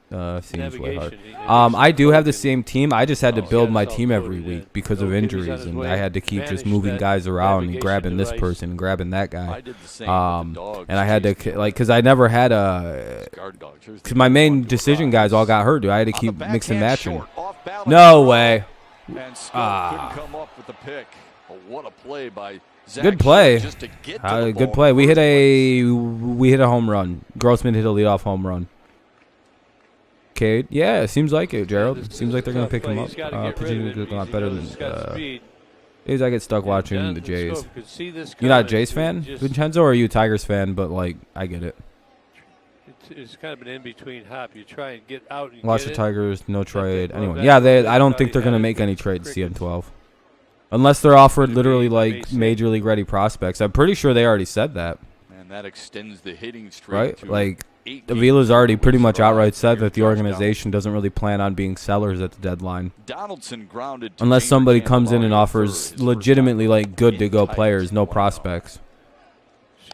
Seems way hard. I do have the same team. I just had to build my team every week because of injuries, and I had to keep just moving guys around and grabbing this person and grabbing that guy. And I had to because I never had because my main decision guys all got hurt. Dude, I had to keep mixing and matching. No way. And Scott couldn't come up with the pick. But what a play by Zach. Good play. Just to get to the good ball. play. We hit a home run. Grossman hit a leadoff home run. Cade, yeah, it seems like it, Gerald. It seems like they're gonna pick him up. Pitching is a lot better than. I get stuck watching the Jays. You're not a Jays fan, Vincenzo, or are you a Tigers fan? But I get it. It's kind of an in-between hop. You try and get out and watch the Tigers, no trade. Anyone. Yeah, I don't think they're going to make any trades CM12. Unless they're offered literally major league ready prospects. I'm pretty sure they already said that. And that extends the hitting streak. Right? Avila's already pretty much outright said that the organization doesn't really plan on being sellers at the deadline. Donaldson grounded unless somebody comes in and offers legitimately good to go players, no prospects.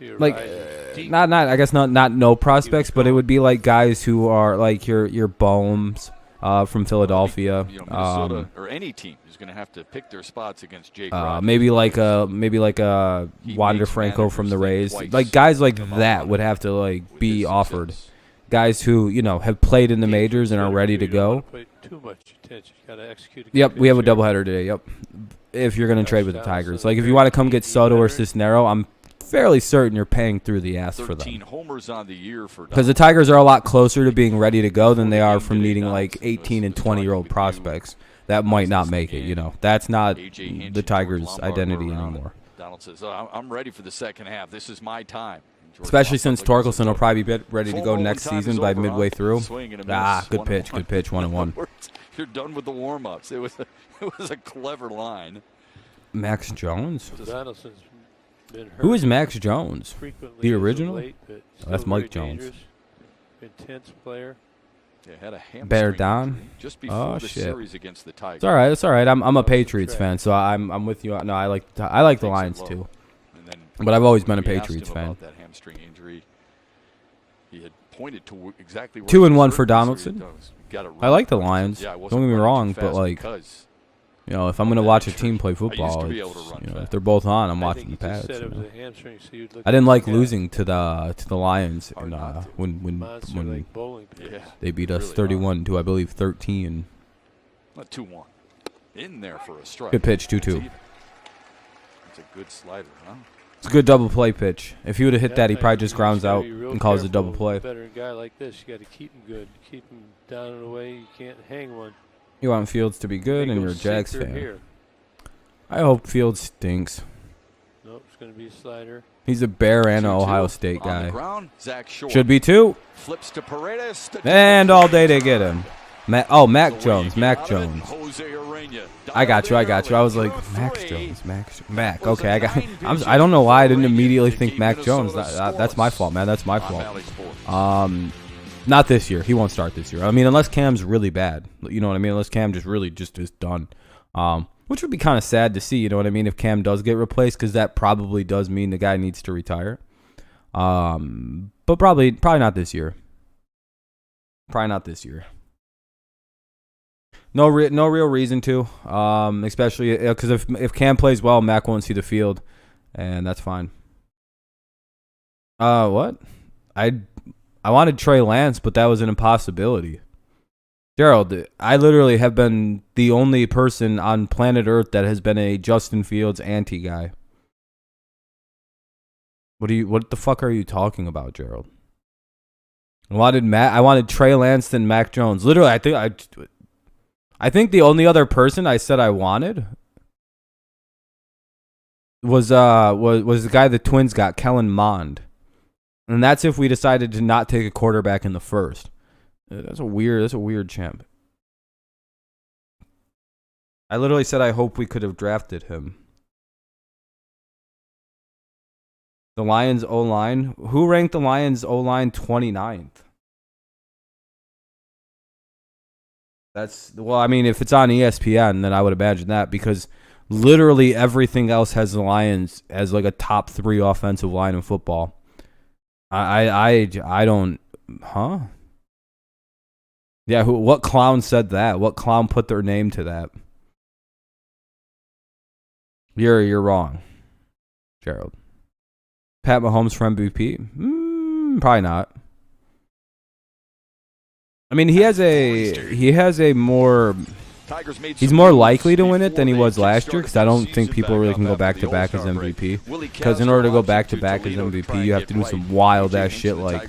Not no prospects, but it would be guys who are your Bohms, from Philadelphia. Minnesota or any team is going to have to pick their spots against Jake Rodgers. Maybe like a Wander Franco from the Rays. Like guys like that would have to like be offered. Guys who have played in the majors and are ready to go. Yep, we have a doubleheader today. Yep, if you're going to trade with the Tigers, like if you want to come get Soto or Cisnero, I'm fairly certain you're paying through the ass for them. Because the Tigers are a lot closer to being ready to go than they are from needing like 18 and 20-year-old prospects that might not make it. That's not the Tigers' identity anymore. Donald says, "I'm ready for the second half. This is my time." Especially since Torkelson will probably be ready to go next season by midway through. Good pitch, 1-1. You're done with the warm-ups. It was a clever line. Max Jones? Who is Max Jones? The original? That's Mike Jones. Intense player. Bear down. Just before the series against the Tigers. It's all right. I'm a Patriots fan, so I'm with you. No, I like the Lions too. But I've always been a Patriots fan. That hamstring injury. He had pointed to exactly 2-1 for Donaldson. I like the Lions. Don't get me wrong, but like, if I'm gonna watch a team play football, if they're both on, I'm watching the Pats. I didn't like losing to the Lions when they beat us 31 to I believe 13. 2-1. In there for a strike. Good pitch, 2-2. It's a good slider, huh? It's a good double play pitch. If he would have hit that, he probably just grounds out and calls it a double play. Better guy like this, you got to keep him good. Keep him down and away. You can't hang one. You want Fields to be good, and you're a Jags fan. I hope Fields stinks. Nope, it's going to be a slider. He's a Bear and an Ohio State guy. Ground, should be too. Flips to Paredes. And all day they get him. Mac Jones. I got you. I was like, Max Jones. Mac. Okay, I don't know why I didn't immediately think Mac Jones. That's my fault, man. That's my fault. Not this year. He won't start this year. I mean, unless Cam's really bad. You know what I mean? Unless Cam just really just is done. Which would be kind of sad to see, you know what I mean, if Cam does get replaced, because that probably does mean the guy needs to retire. But probably not this year. Probably not this year. No real reason to, especially because if Cam plays well, Mac won't see the field, and that's fine. What? I wanted Trey Lance, but that was an impossibility. Gerald, I literally have been the only person on planet Earth that has been a Justin Fields anti-guy. What the fuck are you talking about, Gerald? I wanted Trey Lance than Mac Jones. Literally, I think the only other person I said I wanted was the guy the Twins got, Kellen Mond. And that's if we decided to not take a quarterback in the first. That's a weird champ. I literally said I hope we could have drafted him. The Lions O-line. Who ranked the Lions O-line 29th? I mean, if it's on ESPN, then I would imagine that, because literally everything else has the Lions as like a top 3 offensive line in football. I don't, huh? Yeah, what clown said that? What clown put their name to that? You're wrong, Gerald. Pat Mahomes for MVP? Probably not. I mean, he's more likely to win it than he was last year, because I don't think people really can go back-to-back as MVP. Because in order to go back-to-back as MVP, you have to do some wild-ass shit like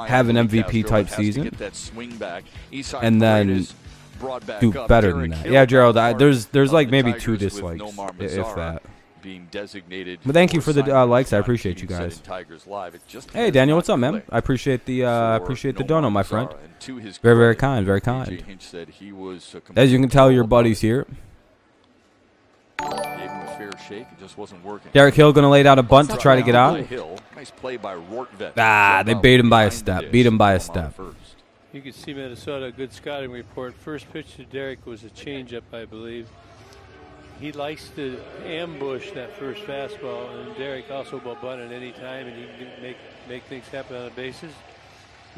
have an MVP-type season and then do better than that. Yeah, Gerald, there's like maybe 2 dislikes, if that. But thank you for the likes. I appreciate you guys. Hey, Daniel, what's up, man? I appreciate the donut, my friend. Very, very kind, very kind. As you can tell, your buddy's here. Derek Hill gonna lay down a bunt to try to get out. They beat him by a step. You can see Minnesota, a good scouting report. First pitch to Derek was a changeup, I believe. He likes to ambush that first fastball, and Derek also will bunt at any time, and he can make things happen on the bases.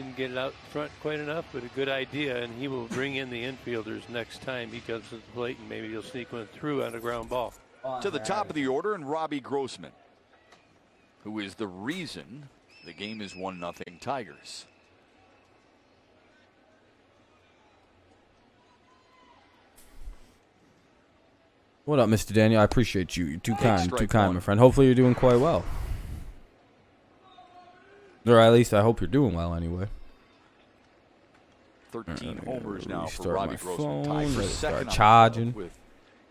didn't get it out front quite enough, but a good idea, and he will bring in the infielders next time he comes to the plate, and maybe he'll sneak one through on a ground ball. To the top of the order, and Robbie Grossman, who is the reason the game is 1-0 Tigers. What up, Mr. Daniel? I appreciate you. You're too kind, my friend. Hopefully you're doing quite well. Or at least I hope you're doing well anyway. 13 homers now for Robbie Grossman. Tied for second charging with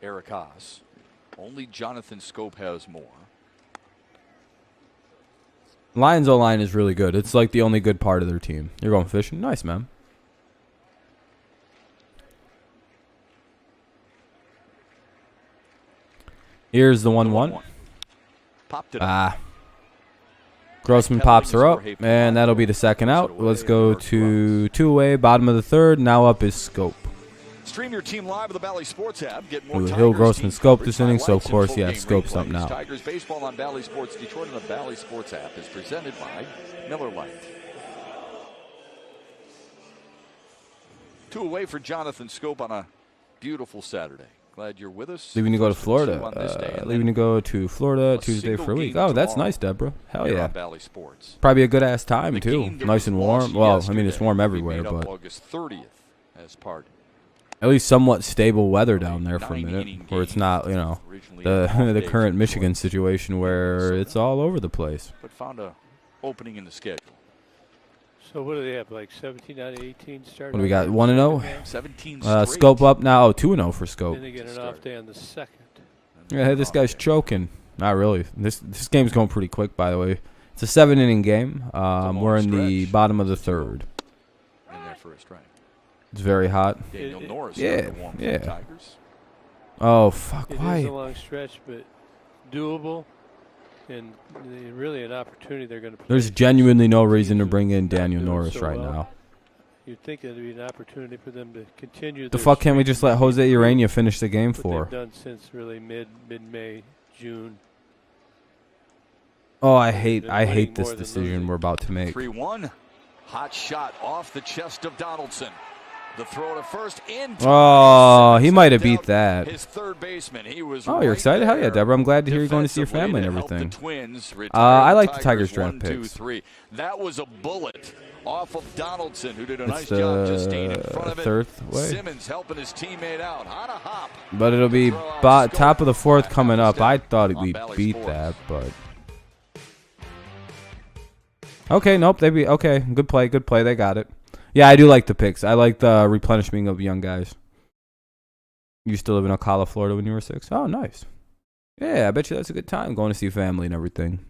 Eric Haas. Only Jonathan Scope has more. Lions O-line is really good. It's like the only good part of their team. You're going fishing? Nice, man. Here's the 1-1. Popped it up. Grossman pops her up, and that'll be the second out. Let's go to 2 away, bottom of the third. Now up is Scope. Stream your team live with the Bally Sports app. Get more Hill Grossman Scope this inning, so of course, yeah, Scope's up now. Tigers baseball on Bally Sports Detroit and the Bally Sports app is presented by Miller Lite. 2 away for Jonathan Scope on a beautiful Saturday. Glad you're with us. Leaving to go to Florida. Leaving to go to Florida Tuesday for a week. Oh, that's nice, Deborah. Hell yeah. Probably a good ass time too. Nice and warm. Well, I mean it's warm everywhere, but August 30th as part. At least somewhat stable weather down there for a minute, where it's not, you know, the current Michigan situation where it's all over the place. But found a opening in the schedule. So what do they have, like 17 out of 18 started? What do we got, 1-0? 17 Scope up now. Oh, 2-0 for Scope. Then they get an off day on the 2nd. Yeah, this guy's choking. Not really. This game's going pretty quick, by the way. It's a 7-inning game. We're in the bottom of the 3rd. In there for a strike. It's very hot. Daniel Norris. Yeah. Tigers. Oh, fuck. It Why? is a long stretch, but doable. And really an opportunity they're going to play. There's genuinely no reason to bring in Daniel Norris right now. You'd think it would be an opportunity for them to continue. The fuck can't we just let Jose Urania finish the game for? for? They've done since really mid-May, June. Oh, I hate this decision we're about to make. 3-1. Hot shot off the chest of Donaldson. The throw to first in. Oh, he might have beat that. His third baseman. He was you're excited? Hell yeah, Deborah. I'm glad to hear you're going to see your family and everything. I like the Tigers draft picks. That was a bullet off of Donaldson, who did a nice job just staying in front of it. Third way. Simmons helping his teammate out. On a hop. But it'll be top of the 4th coming up. I thought we beat that, but okay, nope. Okay. Good play. They got it. Yeah, I do like the picks. I like the replenishing of young guys. You used to live in Ocala, Florida when you were 6? Oh, nice. Yeah, I bet you that's a good time going to see family and everything.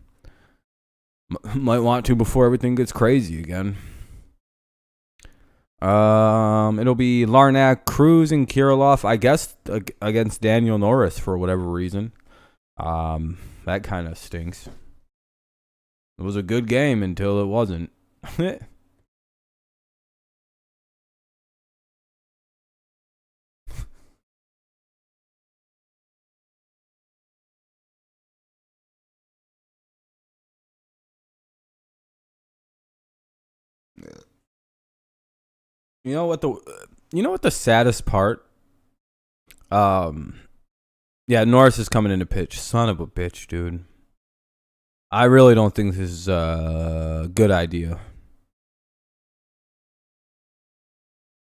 Might want to before everything gets crazy again. It'll be Larnack, Cruz, and Kirilloff, I guess, against Daniel Norris for whatever reason. That kind of stinks. It was a good game until it wasn't. You know what the saddest part? Yeah, Norris is coming in to pitch. Son of a bitch, dude. I really don't think this is a good idea.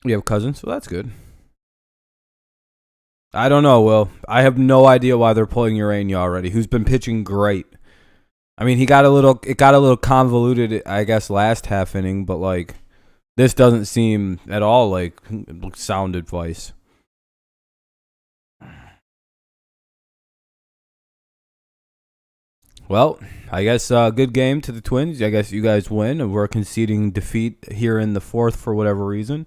You have cousins, so that's good. I don't know, Will. I have no idea why they're pulling Urania already, who's been pitching great. I mean, it got a little convoluted, I guess, last half inning, but like this doesn't seem at all like sound advice. Well, I guess good game to the Twins. I guess you guys win, and we're conceding defeat here in the 4th for whatever reason.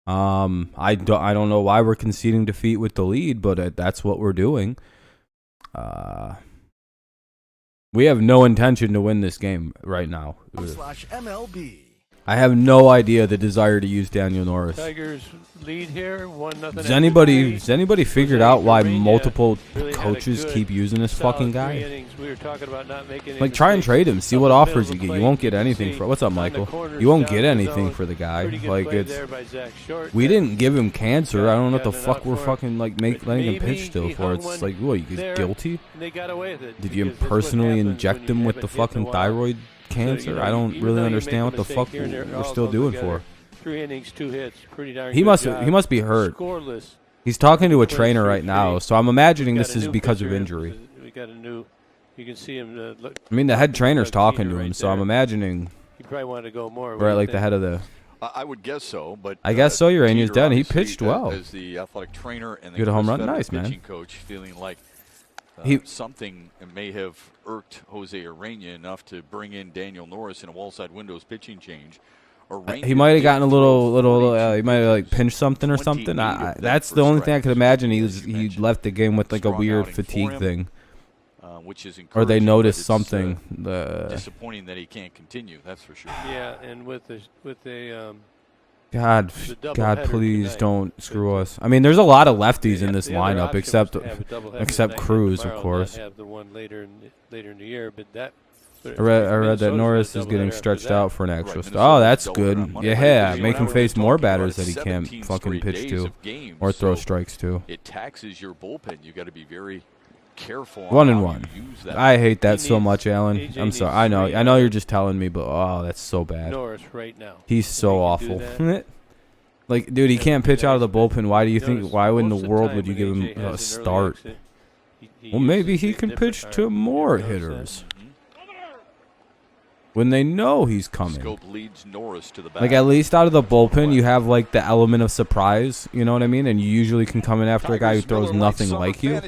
I don't know why we're conceding defeat with the lead, but that's what we're doing. We have no intention to win this game right now. /MLB. I have no idea the desire to use Daniel Norris. Tigers lead here, 1-0. Has anybody figured out why multiple coaches keep using this fucking guy? We were talking about not making like, try and trade him. See what offers you get. You won't get anything for. What's up, Michael? You won't get anything for the guy. Like, it's. We didn't give him cancer. I don't know what the fuck we're fucking like letting him pitch still for. It's like, what? You guys guilty? Did you personally inject him with the fucking thyroid cancer? I don't really understand what the fuck we're still doing for. 3 innings, 2 hits, pretty darn he must be hurt. Scoreless. He's talking to a trainer right now, so I'm imagining this is because of injury. We got a new. You can see him. I mean, the head trainer's talking to him, so I'm imagining. He probably wanted to go more. We're at like the head of the. I would guess so, but I guess so. Urania's dead. He pitched well. As the athletic trainer and the good home run, nice pitching man. coach, feeling like something may have irked Jose Urania enough to bring in Daniel Norris in a wall-side windows pitching change. He might have gotten a little. He might have like pinched something or something. That's the only thing I could imagine. He left the game with like a weird fatigue thing, which is or they noticed something. Disappointing that he can't continue. That's for sure. Yeah, and with the God, please don't screw us. I mean, there's a lot of lefties in this lineup, except Cruz, of course. Have the one later in the year, but that. I read that Norris is getting stretched out for an extra. Oh, that's good. Yeah, make him face more batters that he can't fucking pitch to or throw strikes to. It taxes your bullpen. You got to be very careful. 1-1. I hate that so much, Alan. I'm sorry. I know you're just telling me, but oh, that's so bad. Norris right now. He's so awful. Like, dude, he can't pitch out of the bullpen. Why do you think? Why in the world would you give him a start? Well, maybe he can pitch to more hitters. When they know he's coming. Like, at least out of the bullpen, you have, like, the element of surprise, you know what I mean? And you usually can come in after a guy who throws nothing like you.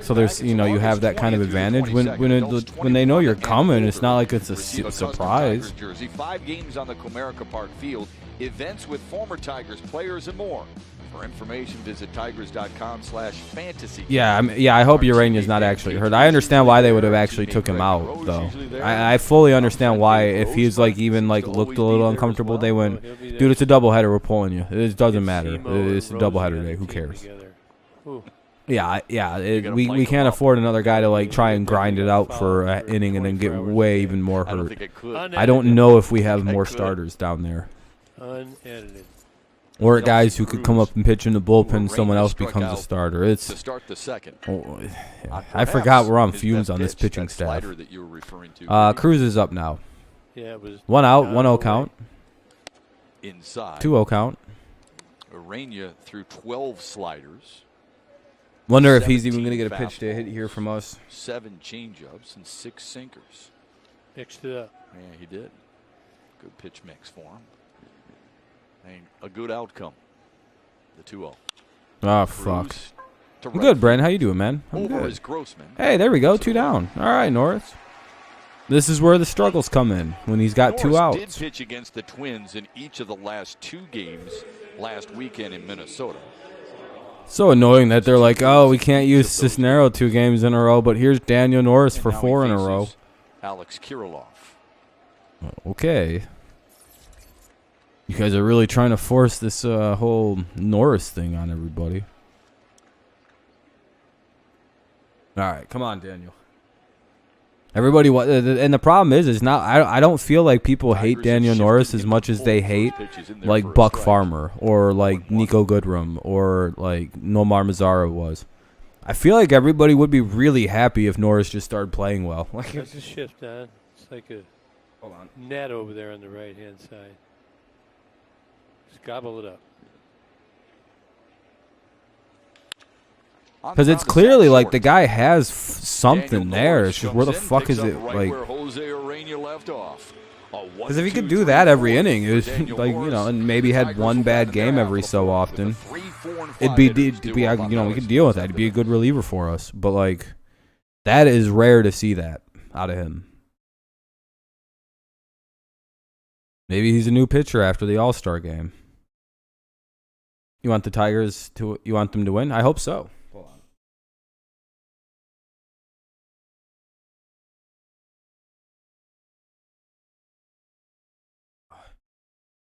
So there's, you have that kind of advantage. When they know you're coming, it's not like it's a surprise. 5 games on the Comerica Park field, events with former Tigers players and more. For information, visit tigers.com/fantasy. Yeah, I hope Urania's not actually hurt. I understand why they would have actually took him out, though. I fully understand why. If he's like even like looked a little uncomfortable, they went, dude, it's a doubleheader. We're pulling you. It doesn't matter. It's a doubleheader day. Who cares? Yeah. We can't afford another guy to like try and grind it out for an inning and then get way even more hurt. I don't know if we have more starters down there. Unedited. Or guys who could come up and pitch in the bullpen and someone else becomes a starter. To start the second. I forgot we're on fumes on this pitching staff. Cruz is up now. Yeah, it was 1 out, 1-0 count. Inside. 2-0 count. Urania threw 12 sliders. Wonder if he's even going to get a pitch to hit here from us. 7 changeups and 6 sinkers. Mixed it up. Yeah, he did. Good pitch mix for him. A good outcome. The 2-0. Oh, fuck. I'm good, Brent. How you doing, man? I'm good. Hey, there we go. 2 down. All right, Norris. This is where the struggles come in, when he's got 2 outs. Did pitch against the Twins in each of the last 2 games last weekend in Minnesota. So annoying that they're like, oh, we can't use Cisnero 2 games in a row, but here's Daniel Norris for 4 in a row. Alex Kirilloff. Okay. You guys are really trying to force this whole Norris thing on everybody. All right, come on, Daniel. Everybody, and the problem is not. I don't feel like people hate Daniel Norris as much as they hate like Buck Farmer or like Nico Goodrum or like Nomar Mazara was. I feel like everybody would be really happy if Norris just started playing well. That's a shift, Don. It's like a net over there on the right-hand side. Just gobble it up. Because it's clearly like the guy has something there. It's just where the fuck is it? Like, because if he could do that every inning, it was like, and maybe had one bad game every so often, it'd be we could deal with that. It'd be a good reliever for us. But like, that is rare to see that out of him. Maybe he's a new pitcher after the All-Star game. You want the Tigers to? You want them to win? I hope so.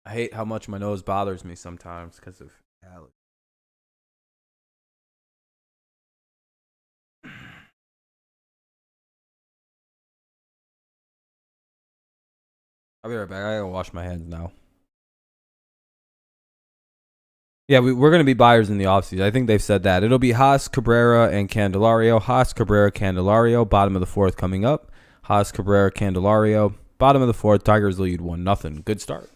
I hate how much my nose bothers me sometimes because of allergies. I'll be right back. I gotta wash my hands now. Yeah, we're going to be buyers in the offseason. I think they've said that. It'll be Haas, Cabrera, and Candelario. Haas, Cabrera, Candelario. Bottom of the fourth coming up. Haas, Cabrera, Candelario. Bottom of the fourth. Tigers lead 1-0. Good start.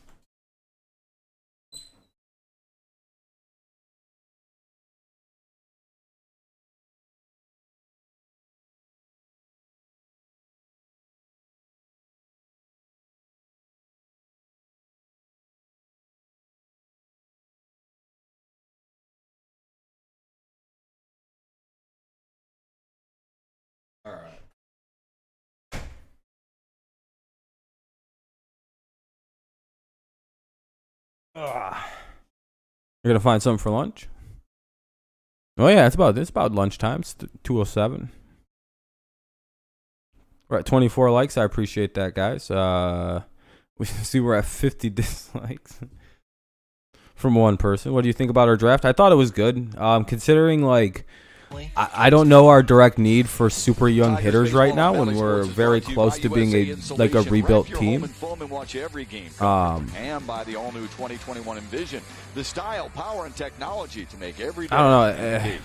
All right. You're gonna find something for lunch? Oh yeah, it's about lunchtime. It's 2:07. We're at 24 likes. I appreciate that, guys. We see we're at 50 dislikes from one person. What do you think about our draft? I thought it was good. Considering like I don't know our direct need for super young hitters right now when we're very close to being a rebuilt team. And by the all-new 2021 Envision, the style, power, and technology to make every day. I don't know.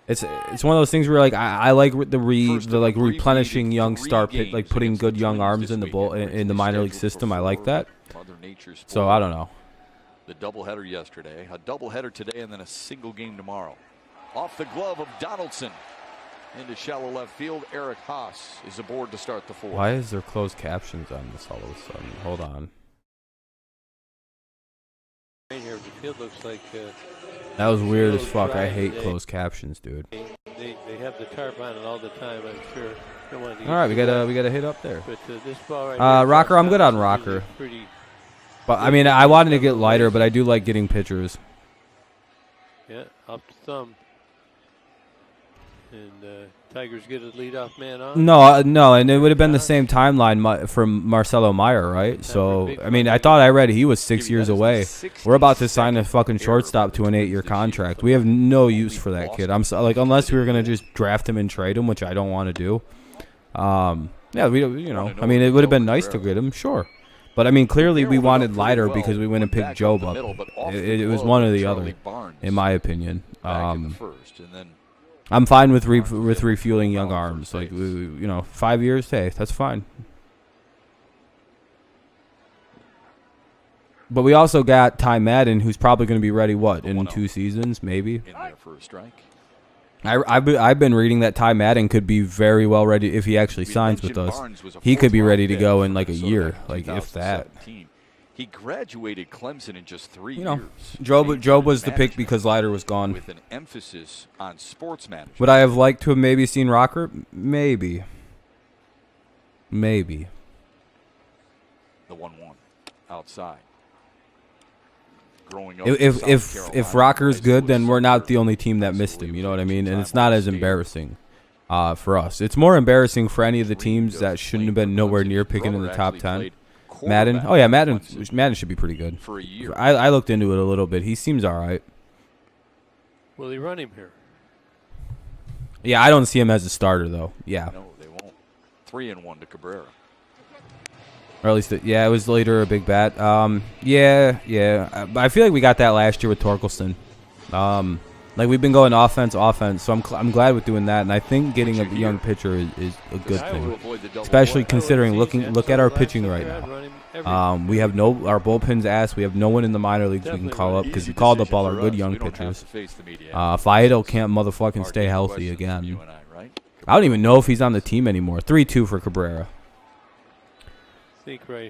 It's one of those things where like I like the replenishing young star pit, like putting good young arms in the minor league system. I like that. So I don't know. The doubleheader yesterday, a doubleheader today, and then a single game tomorrow. Off the glove of Donaldson. Into shallow left field, Eric Haas is aboard to start the fourth. Why is there closed captions on this all of a sudden? Hold on. Right here, the field looks like that was weird as fuck. I hate closed captions, dude. They have the tarp on it all the time, I'm sure. All right, we got a hit up there. But this ball right here, Rocker, I'm good on Rocker. But I mean, I wanted to get lighter, but I do like getting pitchers. Yeah, up to thumb. And Tigers get a leadoff man on? No, and it would have been the same timeline from Marcelo Meyer, right? So, I mean, I thought I read he was 6 years away. We're about to sign a fucking shortstop to an 8-year contract. We have no use for that kid. Unless we were going to just draft him and trade him, which I don't want to do. Yeah, I mean, it would have been nice to get him, sure. But, I mean, clearly we wanted lighter because we went and picked Job up. It was one or the other, in my opinion. I'm fine with refueling young arms. Like, 5 years, hey, that's fine. But we also got Ty Madden, who's probably going to be ready, in 2 seasons, maybe? In there for a strike. I've been reading that Ty Madden could be very well ready if he actually signs with us. He could be ready to go in like a year, like if that. He graduated Clemson in just 3 years. Job was the pick because Leiter was gone. With an emphasis on sports management. Would I have liked to have maybe seen Rocker? Maybe. The 1-1 outside. Growing up if Rocker's good, then we're not the only team that missed him. You know what I mean? And it's not as embarrassing for us. It's more embarrassing for any of the teams that shouldn't have been nowhere near picking in the top 10. Madden. Oh, yeah, Madden should be pretty good. For a year. I looked into it a little bit. He seems all right. Will he run him here? Yeah, I don't see him as a starter, though. Yeah. No, they won't. 3-1 to Cabrera. Or at least, it was later a big bat. Yeah. I feel like we got that last year with Torkelson. Like, we've been going offense, so I'm glad with doing that. And I think getting a young pitcher is a good thing, especially considering look at our pitching right now. We have our bullpen's ass. We have no one in the minor leagues we can call up because we called up all our good young pitchers. Faedo can't motherfucking stay healthy again. I don't even know if he's on the team anymore. 3-2 for Cabrera.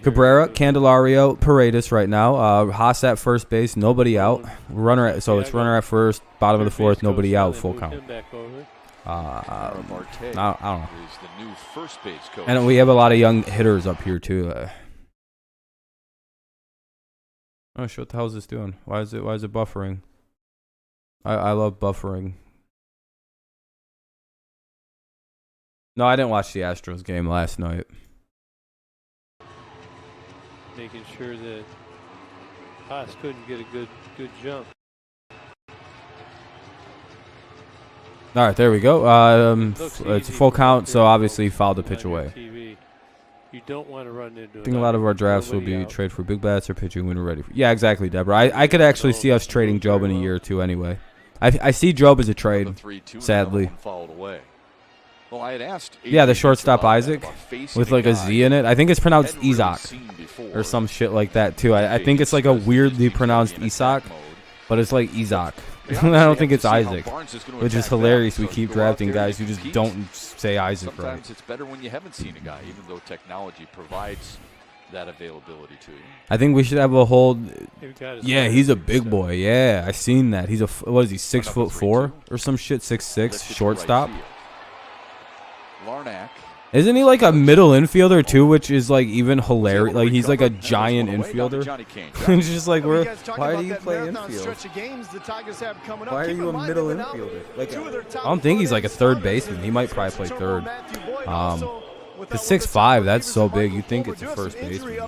Cabrera, Candelario, Paredes right now. Haas at first base, nobody out. So it's runner at first, bottom of the fourth, nobody out, full count. I don't know. And we have a lot of young hitters up here too. Oh shit! What the hell is this doing? Why is it buffering? I love buffering. No, I didn't watch the Astros game last night. Making sure that Haas couldn't get a good jump. All right, there we go. It's a full count, so obviously he fouled the pitch away. You don't want to run into. I think a lot of our drafts will be trade for big bats or pitching when we're ready. Yeah, exactly, Deborah. I could actually see us trading Job in a year or two anyway. I see Job as a trade, sadly. Well, I had asked the shortstop Isaac with like a Z in it. I think it's pronounced Isaac or some shit like that too. I think it's like a weirdly pronounced Isaac, but it's like Isaac. I don't think it's Isaac, which is hilarious. We keep drafting guys who just don't say Isaac right. Sometimes it's better when you haven't seen a guy, even though technology provides that availability to you. I think we should have a hold. Yeah, he's a big boy. Yeah, I seen that. He's what is he, 6'4" or some shit, 6'6", shortstop. Larnack. Isn't he like a middle infielder too, which is like even hilarious? Like he's like a giant infielder. It's just like, why do you play infield? Why are you a middle infielder? Like, I don't think he's like a third baseman. He might probably play third. The 6'5", that's so big. You'd think it's a first baseman.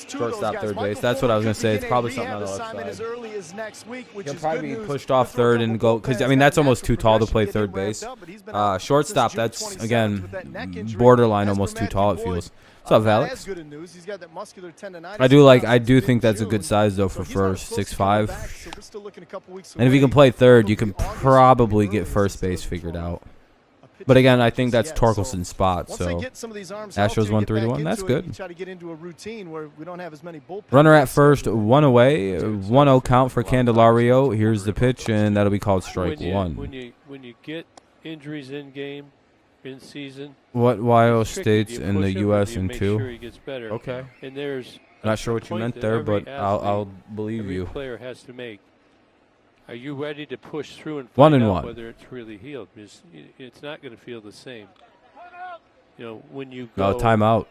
Shortstop, third base. That's what I was going to say. It's probably something on the left side. He'll probably be pushed off third and go, because, I mean, that's almost too tall to play third base. Shortstop, that's, again, borderline almost too tall, it feels. What's up, Alex? I do think that's a good size, though, for first, 6'5". And if you can play third, you can probably get first base figured out. But again, I think that's Torkelson's spot. So Astros won 3-1. That's good. Runner at first, one away, 1-0 count for Candelario. Here's the pitch, and that'll be called strike one. When you get injuries in game, in season. What YO states in the U.S. in two? Sure he gets better. Okay. And there's not sure what you meant there, but I'll believe you. Player has to make. Are you ready to push through and find out whether it's really healed? Because it's not going to feel the same. You know, when you go. No, timeout.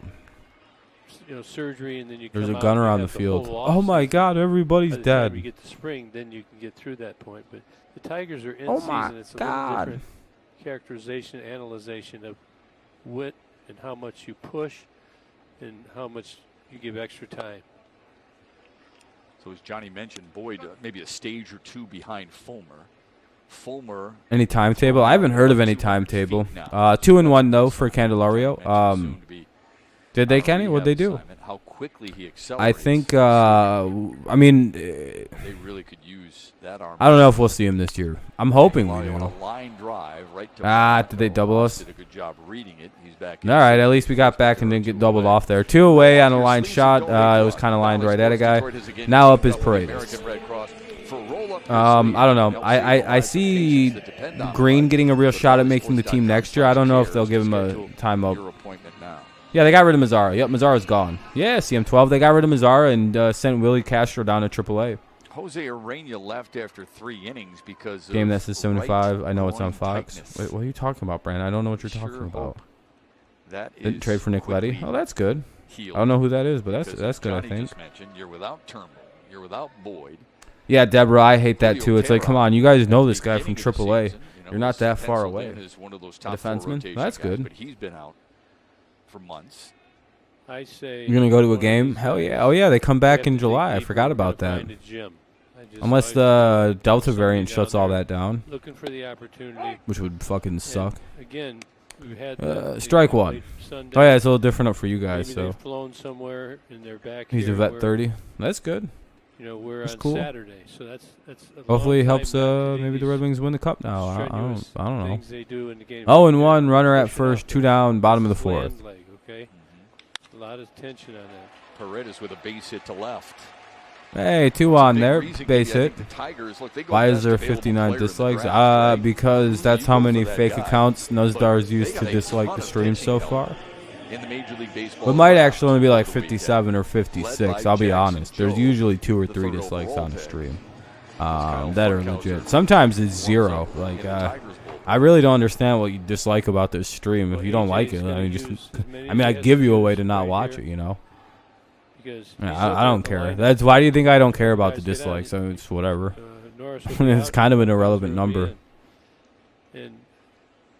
You know, surgery, and then you. There's a gunner on the field. Oh my God! Everybody's dead. By the time you get to spring, then you can get through that point. But the Tigers are in season. It's a little different characterization, analyzation of wit and how much you push, and how much you give extra time. So as Johnny mentioned, Boyd maybe a stage or two behind Fulmer. Any timetable? I haven't heard of any timetable. 2-1 though for Candelario. Did they, Kenny? What'd they do? How quickly he accelerates. I think. I mean, they really could use that arm. I don't know if we'll see him this year. I'm hoping we will. Line drive right to did they double us? Did a good job reading it. He's back. All right, at least we got back and didn't get doubled off there. 2 away on a line shot. It was kind of lined right at a guy. Now up is Paredes. I don't know. I see Green getting a real shot at making the team next year. I don't know if they'll give him a timeout. Yeah, they got rid of Mazzara. Yep, Mazzara's gone. Yeah, CM12. They got rid of Mazzara and sent Willie Castro down to AAA. Jose Urena left after 3 innings because game that says 75. I know it's on Fox. Wait, what are you talking about, Brandon? I don't know what you're talking about. That didn't trade for Nick Leddy. Oh, that's good. I don't know who that is, but that's good. I think. You're without Turnbull. You're without Boyd. Yeah, Deborah, I hate that too. It's like, come on, you guys know this guy from AAA. You're not that far away. Defenseman. That's good. But he's been out for months. I say you're gonna go to a game? Hell yeah! Oh yeah, they come back in July. I forgot about that. Unless the Delta variant shuts all that down, looking for the opportunity, which would fucking suck. Again, we've had strike one. Oh yeah, it's a little different up for you guys. So flown somewhere and they're back. He's a vet 30. That's good. You know, we're on cool. Saturday, so that's hopefully it helps. Maybe the Red Wings win the cup now. I don't know. They do in the game. 0-1, runner at first, 2 down, bottom of the 4th. Okay, a lot of tension on that. Paredes with a base hit to left. Hey, 2 on there, base hit. Why is there 59 dislikes? Because that's how many fake accounts Nuzdar's used to dislike the stream so far. In the Major League Baseball, it might actually only be like 57 or 56. I'll be honest. There's usually 2 or 3 dislikes on a stream that are legit. Sometimes it's 0. Like I really don't understand what you dislike about this stream. If you don't like it, I mean, I give you a way to not watch it. You know. I don't care. That's why do you think I don't care about the dislikes? I mean, it's whatever. It's kind of an irrelevant number. And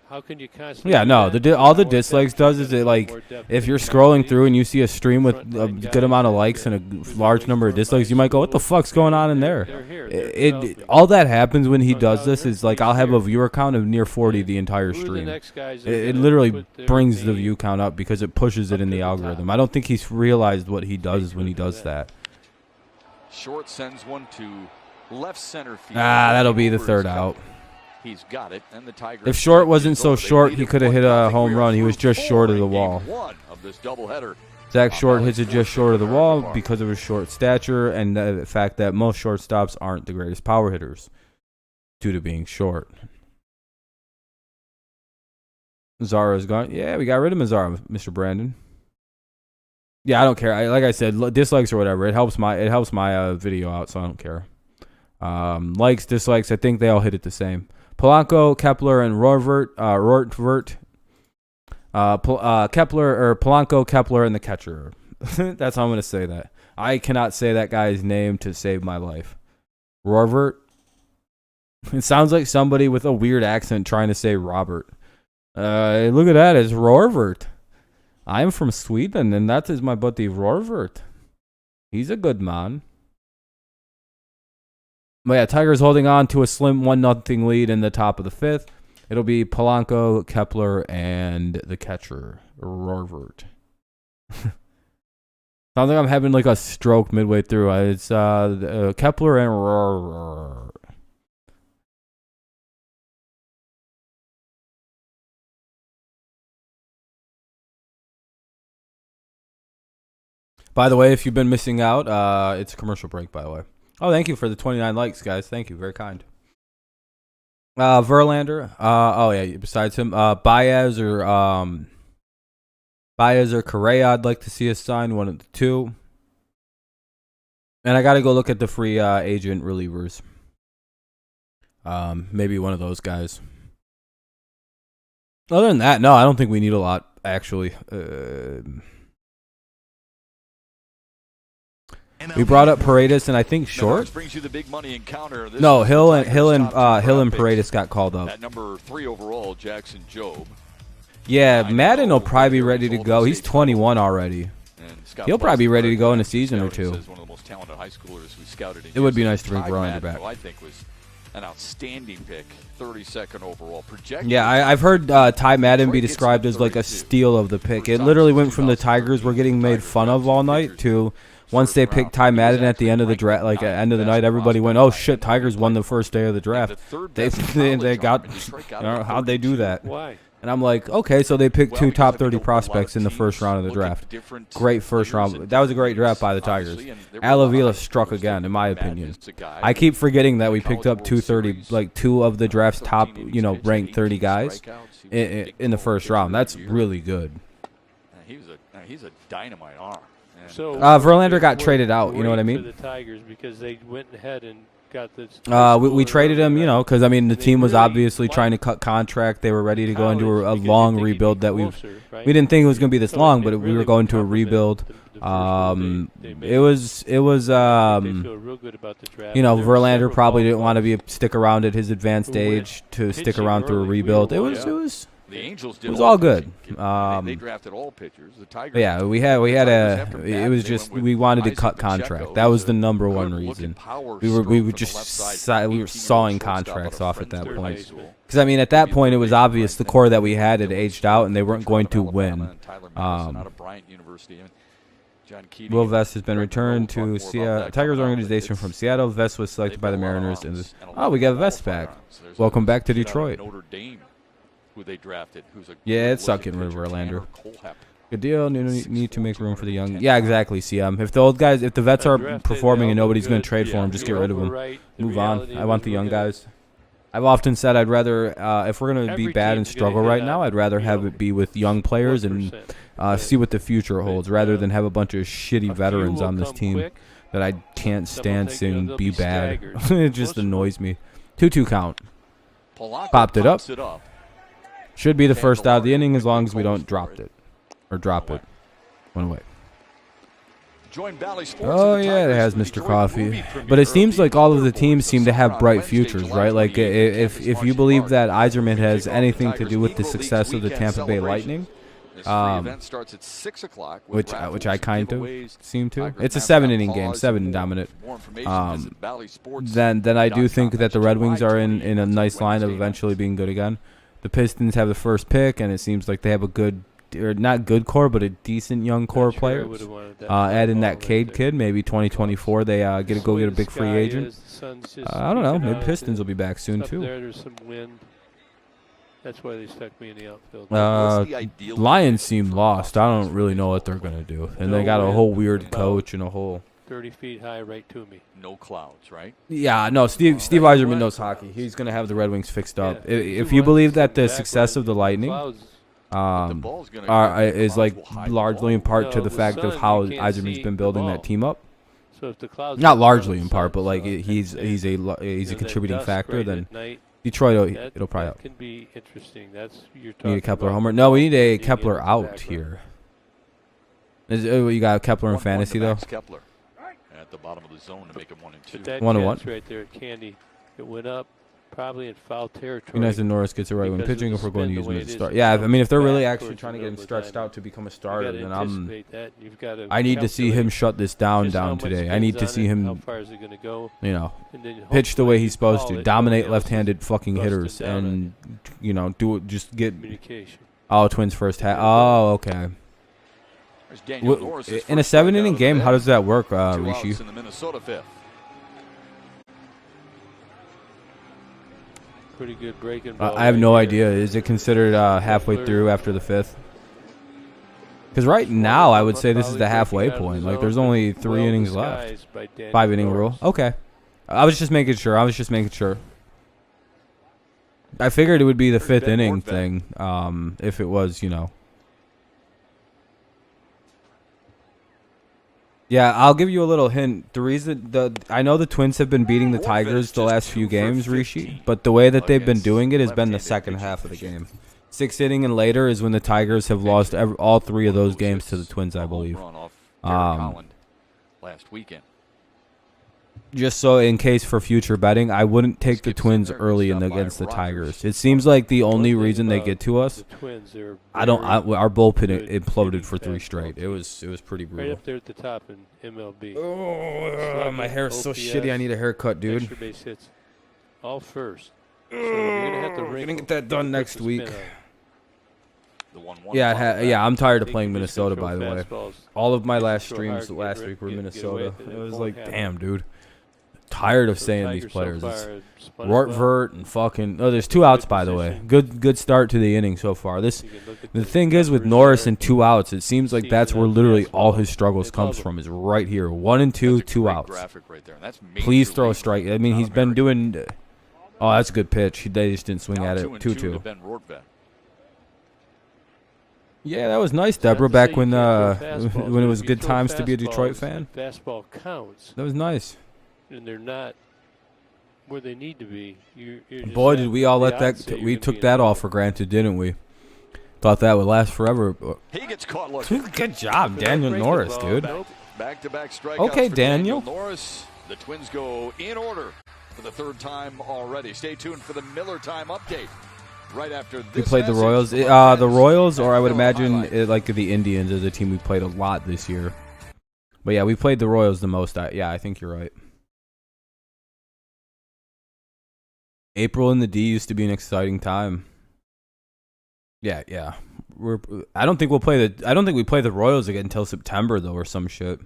How can you constantly? Yeah, no. All the dislikes does is it like if you're scrolling through and you see a stream with a good amount of likes and a large number of dislikes, you might go, "What the fuck's going on in there?" All that happens when he does this is like I'll have a viewer count of near 40 the entire stream. It literally brings the view count up because it pushes it in the algorithm. I don't think he's realized what he does when he does that. Short sends one to left center field. That'll be the third out. He's got it, and the Tigers. If Short wasn't so short, he could have hit a home run. He was just short of the wall. Zach Short hits it just short of the wall because of his short stature and the fact that most shortstops aren't the greatest power hitters due to being short. Mazzara's gone. Yeah, we got rid of Mazzara, Mr. Brandon. Yeah, I don't care. Like I said, dislikes or whatever. It helps my video out, so I don't care. Likes, dislikes, I think they all hit it the same. Polanco, Kepler, and Rortvert. Polanco, Kepler, and the catcher. That's how I'm going to say that. I cannot say that guy's name to save my life. Rortvert. It sounds like somebody with a weird accent trying to say Robert. Look at that. It's Rortvert. I'm from Sweden, and that is my buddy Rortvert. He's a good man. But yeah, Tigers holding on to a slim 1-0 lead in the top of the fifth. It'll be Polanco, Kepler, and the catcher, Rortvert. Sounds like I'm having like a stroke midway through. It's Kepler and Rortvert. By the way, if you've been missing out, it's a commercial break, by the way. Oh, thank you for the 29 likes, guys. Thank you. Very kind. Verlander. Oh, yeah. Besides him, Baez or Correa, I'd like to see us sign one of the two. And I got to go look at the free agent relievers. Maybe one of those guys. Other than that, no, I don't think we need a lot, actually. We brought up Paredes and I think Short. No, Hill and Paredes got called up. At number 3 overall, Jackson Jobe. Yeah, Madden will probably be ready to go. He's 21 already. He'll probably be ready to go in a season or two. It would be nice to bring Verlander back. I think was an outstanding pick, 32nd overall. Yeah, I've heard Ty Madden be described as like a steal of the pick. It literally went from the Tigers were getting made fun of all night to once they picked Ty Madden at the end of the draft, like at the end of the night, everybody went, "Oh shit, Tigers won the first day of the draft." They got, how'd they do that? Why? And I'm like, okay, so they picked 2 top 30 prospects in the first round of the draft. Great first round. That was a great draft by the Tigers. Al Avila struck again, in my opinion. I keep forgetting that we picked up 230, like 2 of the draft's top, ranked 30 guys in the first round. That's really good. He's a dynamite arm. So Verlander got traded out. You know what I mean? For the Tigers because they went ahead and got this. We traded him, because I mean the team was obviously trying to cut contract. They were ready to go into a long rebuild that we didn't think it was going to be this long, but we were going to a rebuild. It was Verlander probably didn't want to stick around at his advanced age to stick around through a rebuild. It was all good. They drafted all pitchers. The Tigers. Yeah, we wanted to cut contract. That was the number one reason. We were sawing contracts off at that point. Because I mean, at that point, it was obvious the core that we had aged out, and they weren't going to win. Will Vest has been returned to Tigers organization from Seattle. Vest was selected by the Mariners. We got Vest back. Welcome back to Detroit. Who they drafted, yeah, it's sucking rid of Verlander. Good deal. Need to make room for the young. Yeah, exactly. CM. If the vets are performing and nobody's going to trade for them, just get rid of them. Move on. I want the young guys. I've often said I'd rather, if we're going to be bad and struggle right now, I'd rather have it be with young players and see what the future holds, rather than have a bunch of shitty veterans on this team that I can't stand seeing be bad. It just annoys me. 2-2 count. Popped it up. Should be the first out of the inning as long as we don't drop it. One away. Join Valley Sports. Oh yeah, it has Mr. Coffee. But it seems like all of the teams seem to have bright futures, right? Like if you believe that Yzerman has anything to do with the success of the Tampa Bay Lightning, event starts at 6 o'clock, which I kind of seem to. It's a 7-inning game, 7 dominant. Then I do think that the Red Wings are in a nice line of eventually being good again. The Pistons have the first pick, and it seems like they have a good, or not good core, but a decent young core player. Add in that Cade kid, maybe 2024 they get a big free agent. I don't know, maybe Pistons will be back soon too. There's some wind. That's why they stuck me in the outfield. Lions seem lost. I don't really know what they're gonna do, and they got a whole weird coach and a whole 30 feet high right to me. No clouds, right? Yeah, no, Steve Yzerman knows hockey. He's going to have the Red Wings fixed up. If you believe that the success of the Lightning is like largely in part to the fact of how Yzerman's been building that team up. So if the clouds not largely in part, but like he's a contributing factor, then Detroit it'll probably that can be interesting. That's you're talking need a Kepler homer. No, we need a Kepler out here. You got Kepler in fantasy though. Kepler at the bottom of the zone to make him 1 and 2. 1-1 right there at Candy. It went up probably in foul territory. Be nice if Norris gets it right when pitching if we're going to use him as a start. Yeah, I mean if they're really actually trying to get him stretched out to become a starter, then I need to see him shut this down today. I need to see him, how far is it going to go? You know, pitch the way he's supposed to, dominate left-handed fucking hitters, and you know just get Twins first hat. Oh, okay. In a 7-inning game, how does that work, Rishi? In the Minnesota fifth. Pretty good breaking. I have no idea. Is it considered halfway through after the 5th? Because right now, I would say this is the halfway point. Like, there's only 3 innings left. 5-inning rule. Okay. I was just making sure. I figured it would be the 5th inning thing, if it was, you know. Yeah, I'll give you a little hint. The reason I know the Twins have been beating the Tigers the last few games, Rishi, but the way that they've been doing it has been the second half of the game. 6th inning and later is when the Tigers have lost all 3 of those games to the Twins, I believe. Last weekend. Just so in case for future betting, I wouldn't take the Twins early against the Tigers. It seems like the only reason they get to us, our bullpen imploded for 3 straight. It was pretty brutal. Right up there at the top in MLB. Oh, my hair is so shitty. I need a haircut, dude. Extra base hits, all first. So you're gonna get that done next week. Yeah, I'm tired of playing Minnesota, by the way. All of my last streams last week were Minnesota. It was like, damn, dude. Tired of saying these players. It's Rortvert and fucking. Oh, there's 2 outs, by the way. Good start to the inning so far. The thing is with Norris and 2 outs, it seems like that's where literally all his struggles comes from. Is right here, 1 and 2, 2 outs. Please throw a strike. I mean, he's been doing. Oh, that's a good pitch. They just didn't swing at it. 2-2. Yeah, that was nice, Deborah. Back when it was good times to be a Detroit fan. Fastball counts. That was nice. And they're not where they need to be. Boy, did we all let that. We took that all for granted, didn't we? Thought that would last forever. He gets caught looking. Good job, Daniel Norris, dude. Back-to-back strikeouts. Okay, for Daniel Norris. The Twins go in order for the 3rd time already. Stay tuned for the Miller Time update. Right after this. We played the Royals. The Royals, or I would imagine like the Indians, is a team we played a lot this year. But yeah, we played the Royals the most. Yeah, I think you're right. April in the D used to be an exciting time. Yeah. I don't think we play the Royals again until September though, or some shit.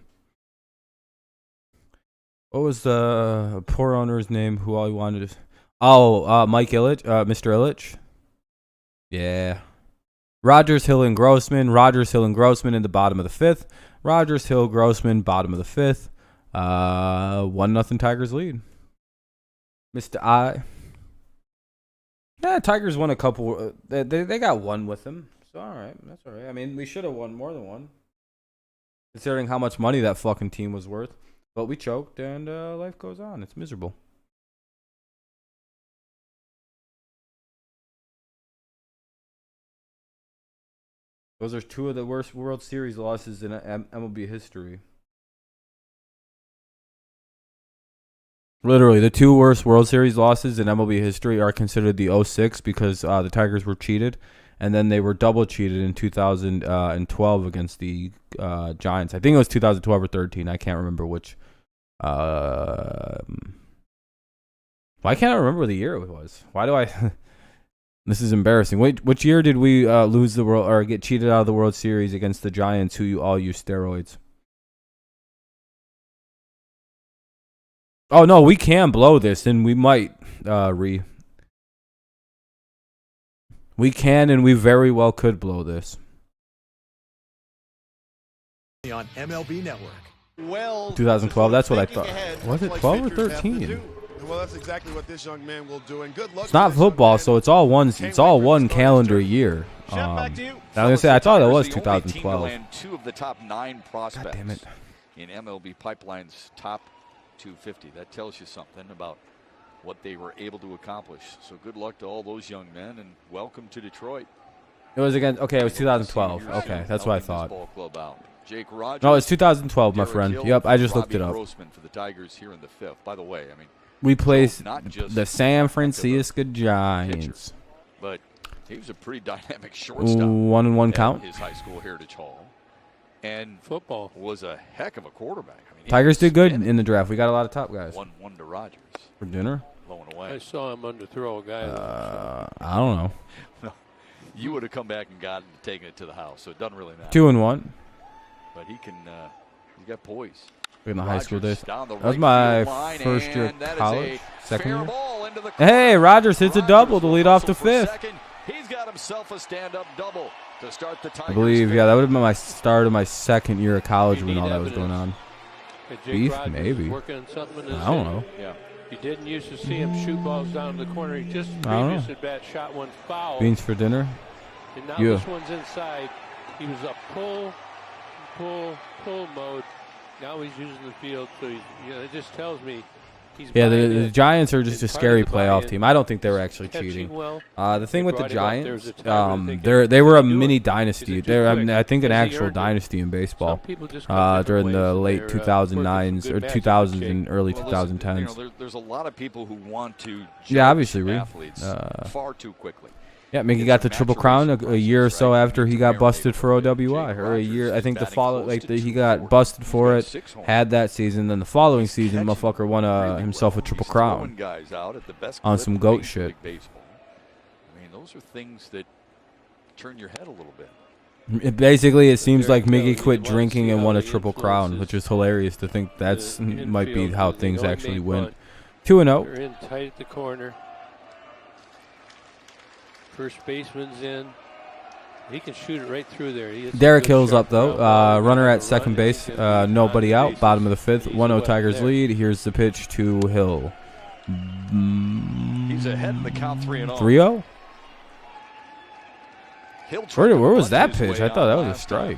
What was the poor owner's name who all he wanted to? Oh, Mike Ilitch, Mr. Ilitch. Yeah. Rogers, Hill, and Grossman in the bottom of the 5th. Rogers, Hill, Grossman, bottom of the 5th. 1-0 Tigers lead. Mr. I. Yeah, Tigers won a couple. They got 1 with them. So, all right. That's all right. I mean, we should have won more than 1. Considering how much money that fucking team was worth. But we choked, and life goes on. It's miserable. Those are 2 of the worst World Series losses in MLB history. Literally, the 2 worst World Series losses in MLB history are considered the 06 because the Tigers were cheated, and then they were double cheated in 2012 against the Giants. I think it was 2012 or 13. I can't remember which. Why can't I remember the year it was? Why do I? This is embarrassing. Wait, which year did we lose the world or get cheated out of the World Series against the Giants, who all use steroids? Oh no, we can blow this, and we might We can, and we very well could blow this. On MLB Network. Well, 2012. That's what I thought. Was it 12 or 13? Well, that's exactly what this young man will do. And good luck. It's not football, so it's all one. It's all one calendar year. I was gonna say I thought it was 2012. 2 of the top 9 prospects. God damn it. In MLB Pipeline's top 250. That tells you something about what they were able to accomplish. So good luck to all those young men, and welcome to Detroit. It was against. Okay, it was 2012. Okay, that's what I thought. Jake Rogers. No, it's 2012, my friend. Yep, I just looked it up. For the Tigers here in the 5th. By the way, I mean, we placed the San Francisco Giants. But he was a pretty dynamic shortstop. 1-1 count. His high school Heritage Hall. And football was a heck of a quarterback. I mean, Tigers did good in the draft. We got a lot of top guys. 1-1 to Rogers. For dinner? Blowing away. I saw him underthrow a guy. I don't know. You would have come back and gotten taken it to the house, so it doesn't really matter. 2-1. But he can. He's got poise. In the high school days. That was my first year of college. Second year. Hey, Rogers hits a double to lead off the 5th. He's got himself a stand-up double to start the Tigers. I believe, yeah, that would have been my start of my second year of college when all that was going on. Beef, maybe. I don't know. Yeah. You didn't used to see him shoot balls down the corner. He just previous at bat shot one foul. Beans for dinner. And now this one's inside. He was up pull mode. Now he's using the field, so he's, it just tells me he's. Yeah, the Giants are just a scary playoff team. I don't think they were actually cheating. The thing with the Giants, they were a mini dynasty. I think an actual dynasty in baseball during the late 2009s or 2000s and early 2010s. There's a lot of people who want to. Yeah, obviously, athletes far too quickly. Yeah, Mickey got the Triple Crown a year or so after he got busted for OWI, or a year. I think he got busted for it, had that season. Then the following season, motherfucker won himself a Triple Crown on some goat shit. I mean, those are things that turn your head a little bit. It seems like Mickey quit drinking and won a Triple Crown, which is hilarious to think that's might be how things actually went. 2-0. They're in tight at the corner. First baseman's in. He can shoot it right through there. Derek Hill's up, though. Runner at second base. Nobody out. Bottom of the 5th. 1-0 Tigers lead. Here's the pitch to Hill. He's ahead in the count 3-0. 3-0? Where was that pitch? I thought that was a strike.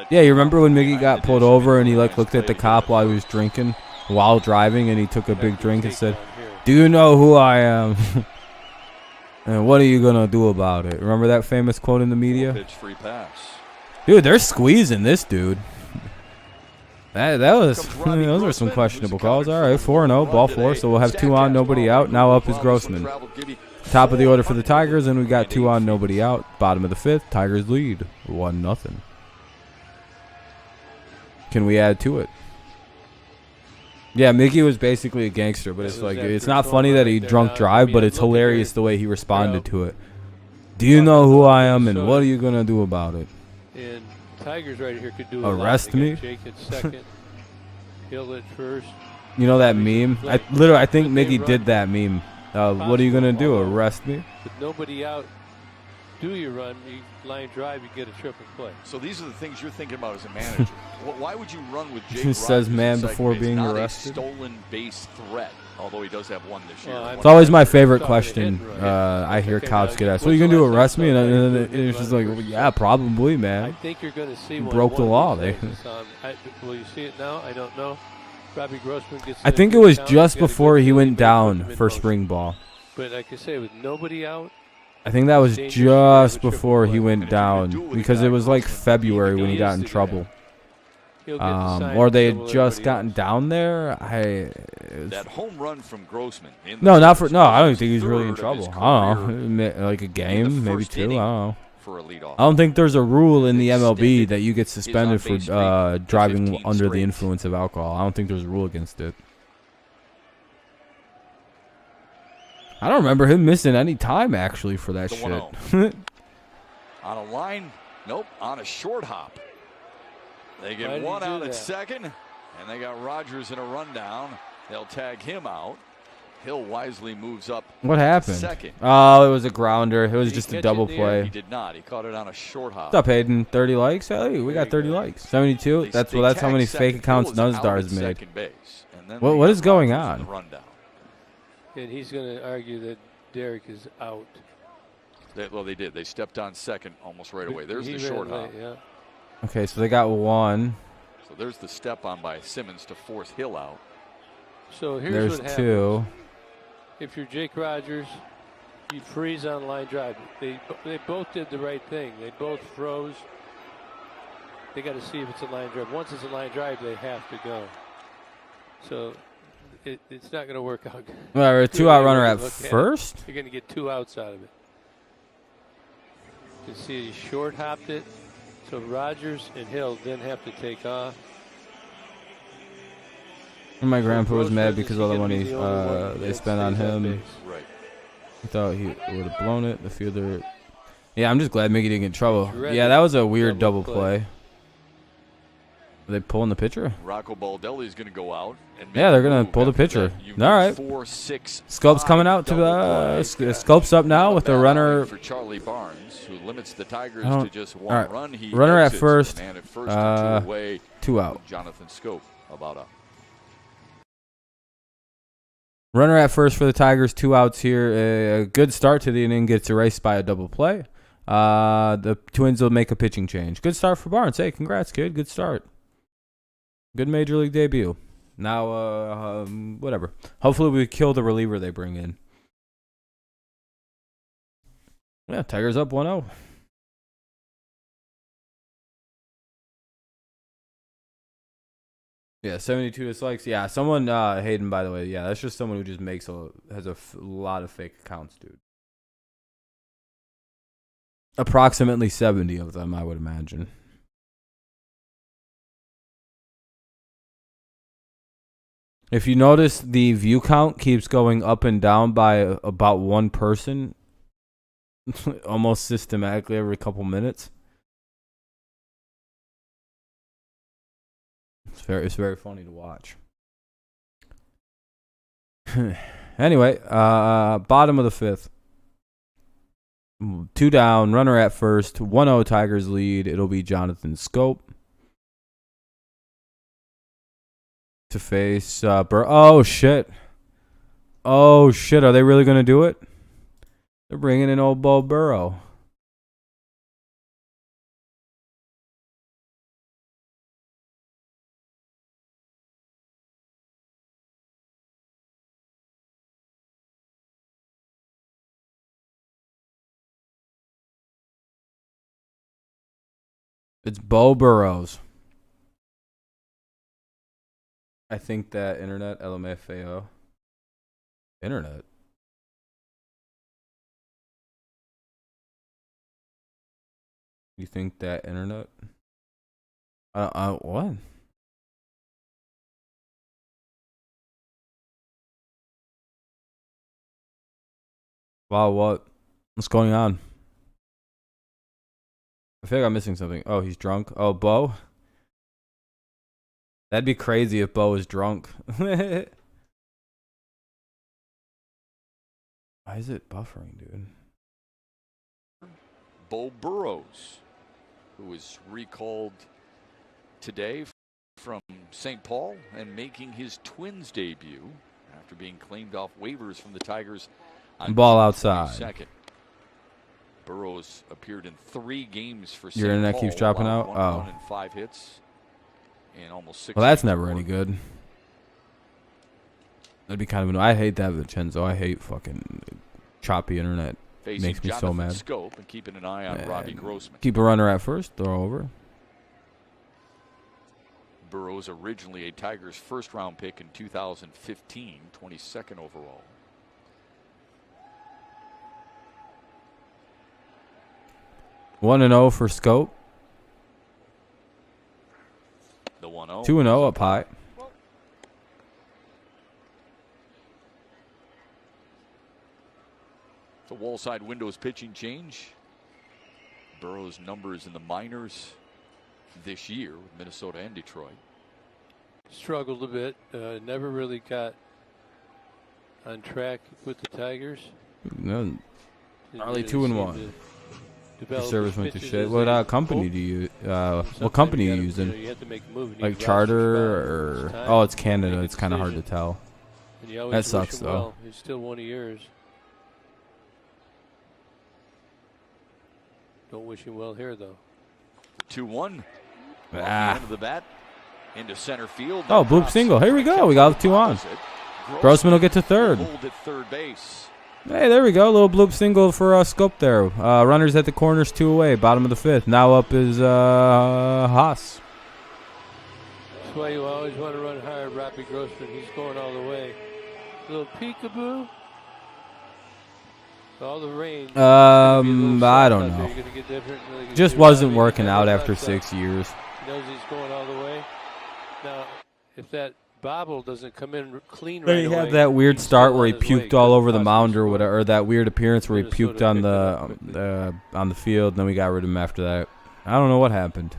Yeah, you remember when Miggy got pulled over and he looked at the cop while he was drinking while driving, and he took a big drink and said, "Do you know who I am?" And what are you going to do about it? Remember that famous quote in the media? Free pass. Dude, they're squeezing this dude. Those were some questionable calls. All right, 4-0, ball 4, so we'll have 2 on, nobody out. Now up is Grossman. Top of the order for the Tigers, and we got 2 on, nobody out. Bottom of the 5th, Tigers lead 1-0. Can we add to it? Yeah, Mickey was basically a gangster, but it's not funny that he drunk drive, but it's hilarious the way he responded to it. Do you know who I am, and what are you gonna do about it? And Tigers right here could do arrest me. Jake at second, Hill at first. You know that meme? I think Mickey did that meme. What are you gonna do? Arrest me? With nobody out, do you run? You line drive, you get a triple play. So these are the things you're thinking about as a manager. Why would you run with Jake? He says man before being arrested. Stolen base threat, although he does have one this year. It's always my favorite question. I hear cops get asked, "What are you gonna do? Arrest me?" And it's just like, well, yeah, probably, man. I think you're gonna see one. Broke the law. Will you see it now? I don't know. Robbie Grossman gets. I think it was just before he went down for spring ball. But like I say, with nobody out. I think that was just before he went down, because it was like February when he got in trouble. or they had just gotten down there. That home run from Grossman. No, not for. No, I don't think he's really in trouble. I don't know, like a game, maybe 2. I don't know. For a leadoff. I don't think there's a rule in the MLB that you get suspended for driving under the influence of alcohol. I don't think there's a rule against it. I don't remember him missing any time actually for that shit. On a line, nope, on a short hop. They get one out at second, and they got Rogers in a rundown. They'll tag him out. Hill wisely moves up. What happened? Second. Oh, it was a grounder. It was just a double play. He did not. He caught it on a short hop. What's up, Hayden? 30 likes? Hey, we got 30 likes. 72. That's how many fake accounts Nuzdar made. What is going on? And he's going to argue that Derek is out. Well, they did. They stepped on second almost right away. There's the short hop. Yeah. Okay, so they got 1. So there's the step on by Simmons to force Hill out. So here's what happens. 2. If you're Jake Rogers, you freeze on line drive. They both did the right thing. They both froze. They got to see if it's a line drive. Once it's a line drive, they have to go. So it's not going to work out. Well, a 2-out runner at first? You're going to get 2 outs out of it. You can see he short hopped it. So Rogers and Hill didn't have to take off. And my grandpa was mad because all the money they spent on him. Right. He thought he would have blown it. The fielder. Yeah, I'm just glad Mickey didn't get in trouble. Yeah, that was a weird double play. Are they pulling the pitcher? Rocco Baldelli's going to go out. And yeah, they're going to pull the pitcher. All right. 4-6. Scope's coming out to Scope's up now with the runner. For Charlie Barnes, who limits the Tigers to just 1 run. He runner at first. Man at first and 2 away. 2 out. Jonathan Scope about up. Runner at first for the Tigers, 2 outs here. A good start to the inning, gets erased by a double play. The Twins will make a pitching change. Good start for Barnes. Hey, congrats, kid. Good start. Good major league debut. Now, whatever. Hopefully we kill the reliever they bring in. Yeah, Tigers up 1-0. Yeah, 72 dislikes. Yeah, someone, Hayden, by the way. Yeah, that's just someone who just has a lot of fake accounts, dude. Approximately 70 of them, I would imagine. If you notice, the view count keeps going up and down by about 1 person, almost systematically every couple minutes. It's very funny to watch. Anyway, bottom of the 5th. 2 down, runner at first, 1-0 Tigers lead. It'll be Jonathan Scope to face oh shit. Oh shit, are they really going to do it? They're bringing in old Bo Burrow. It's Bo Burrows. I think that internet, LMFAO. Internet? You think that internet? What? Wow, what? What's going on? I feel like I'm missing something. Oh, he's drunk. Oh, Bo? That'd be crazy if Bo was drunk. Why is it buffering, dude? Bo Burrows, who was recalled today from St. Paul and making his Twins debut after being claimed off waivers from the Tigers. Ball outside. Second. Burrows appeared in 3 games for St. Your internet Paul, keeps dropping out? Oh. And 5 hits and almost 6. Well, that's never any good. That'd be kind of annoying. I hate that, Vincenzo. I hate fucking choppy internet. Facing makes me so mad. Scope and keeping an eye on Robbie Grossman. Keep a runner at first. Throw over. Burrows, originally a Tigers first-round pick in 2015, 22nd overall. One and 0 for Scope. The 1-0. 2-0 up high. The wall side windows pitching change. Burrow's numbers in the minors this year with Minnesota and Detroit. Struggled a bit. Never really got on track with the Tigers. No, early 2-1. Your service went to shit. What company do you? What company are you using? You have to make a move. Like Charter or? Oh, it's Canada. It's kind of hard to tell. That sucks though. Well. He's still one of yours. Don't wish him well here though. 2-1. End of the bat into center field. Oh, bloop single. Here we go. We got 2 on. Grossman will get to third. At third base. Hey, there we go. A little bloop single for Scope there. Runners at the corners, 2 away. Bottom of the 5th. Now up is Haas. That's why you always want to run hard. Robbie Grossman, he's going all the way. A little peekaboo. All the rain. I don't know. Just wasn't working out after 6 years. He knows he's going all the way. Now, if that bobble doesn't come in clean right away. He had that weird start where he puked all over the mound or whatever, or that weird appearance where he puked on the field, and then we got rid of him after that. I don't know what happened.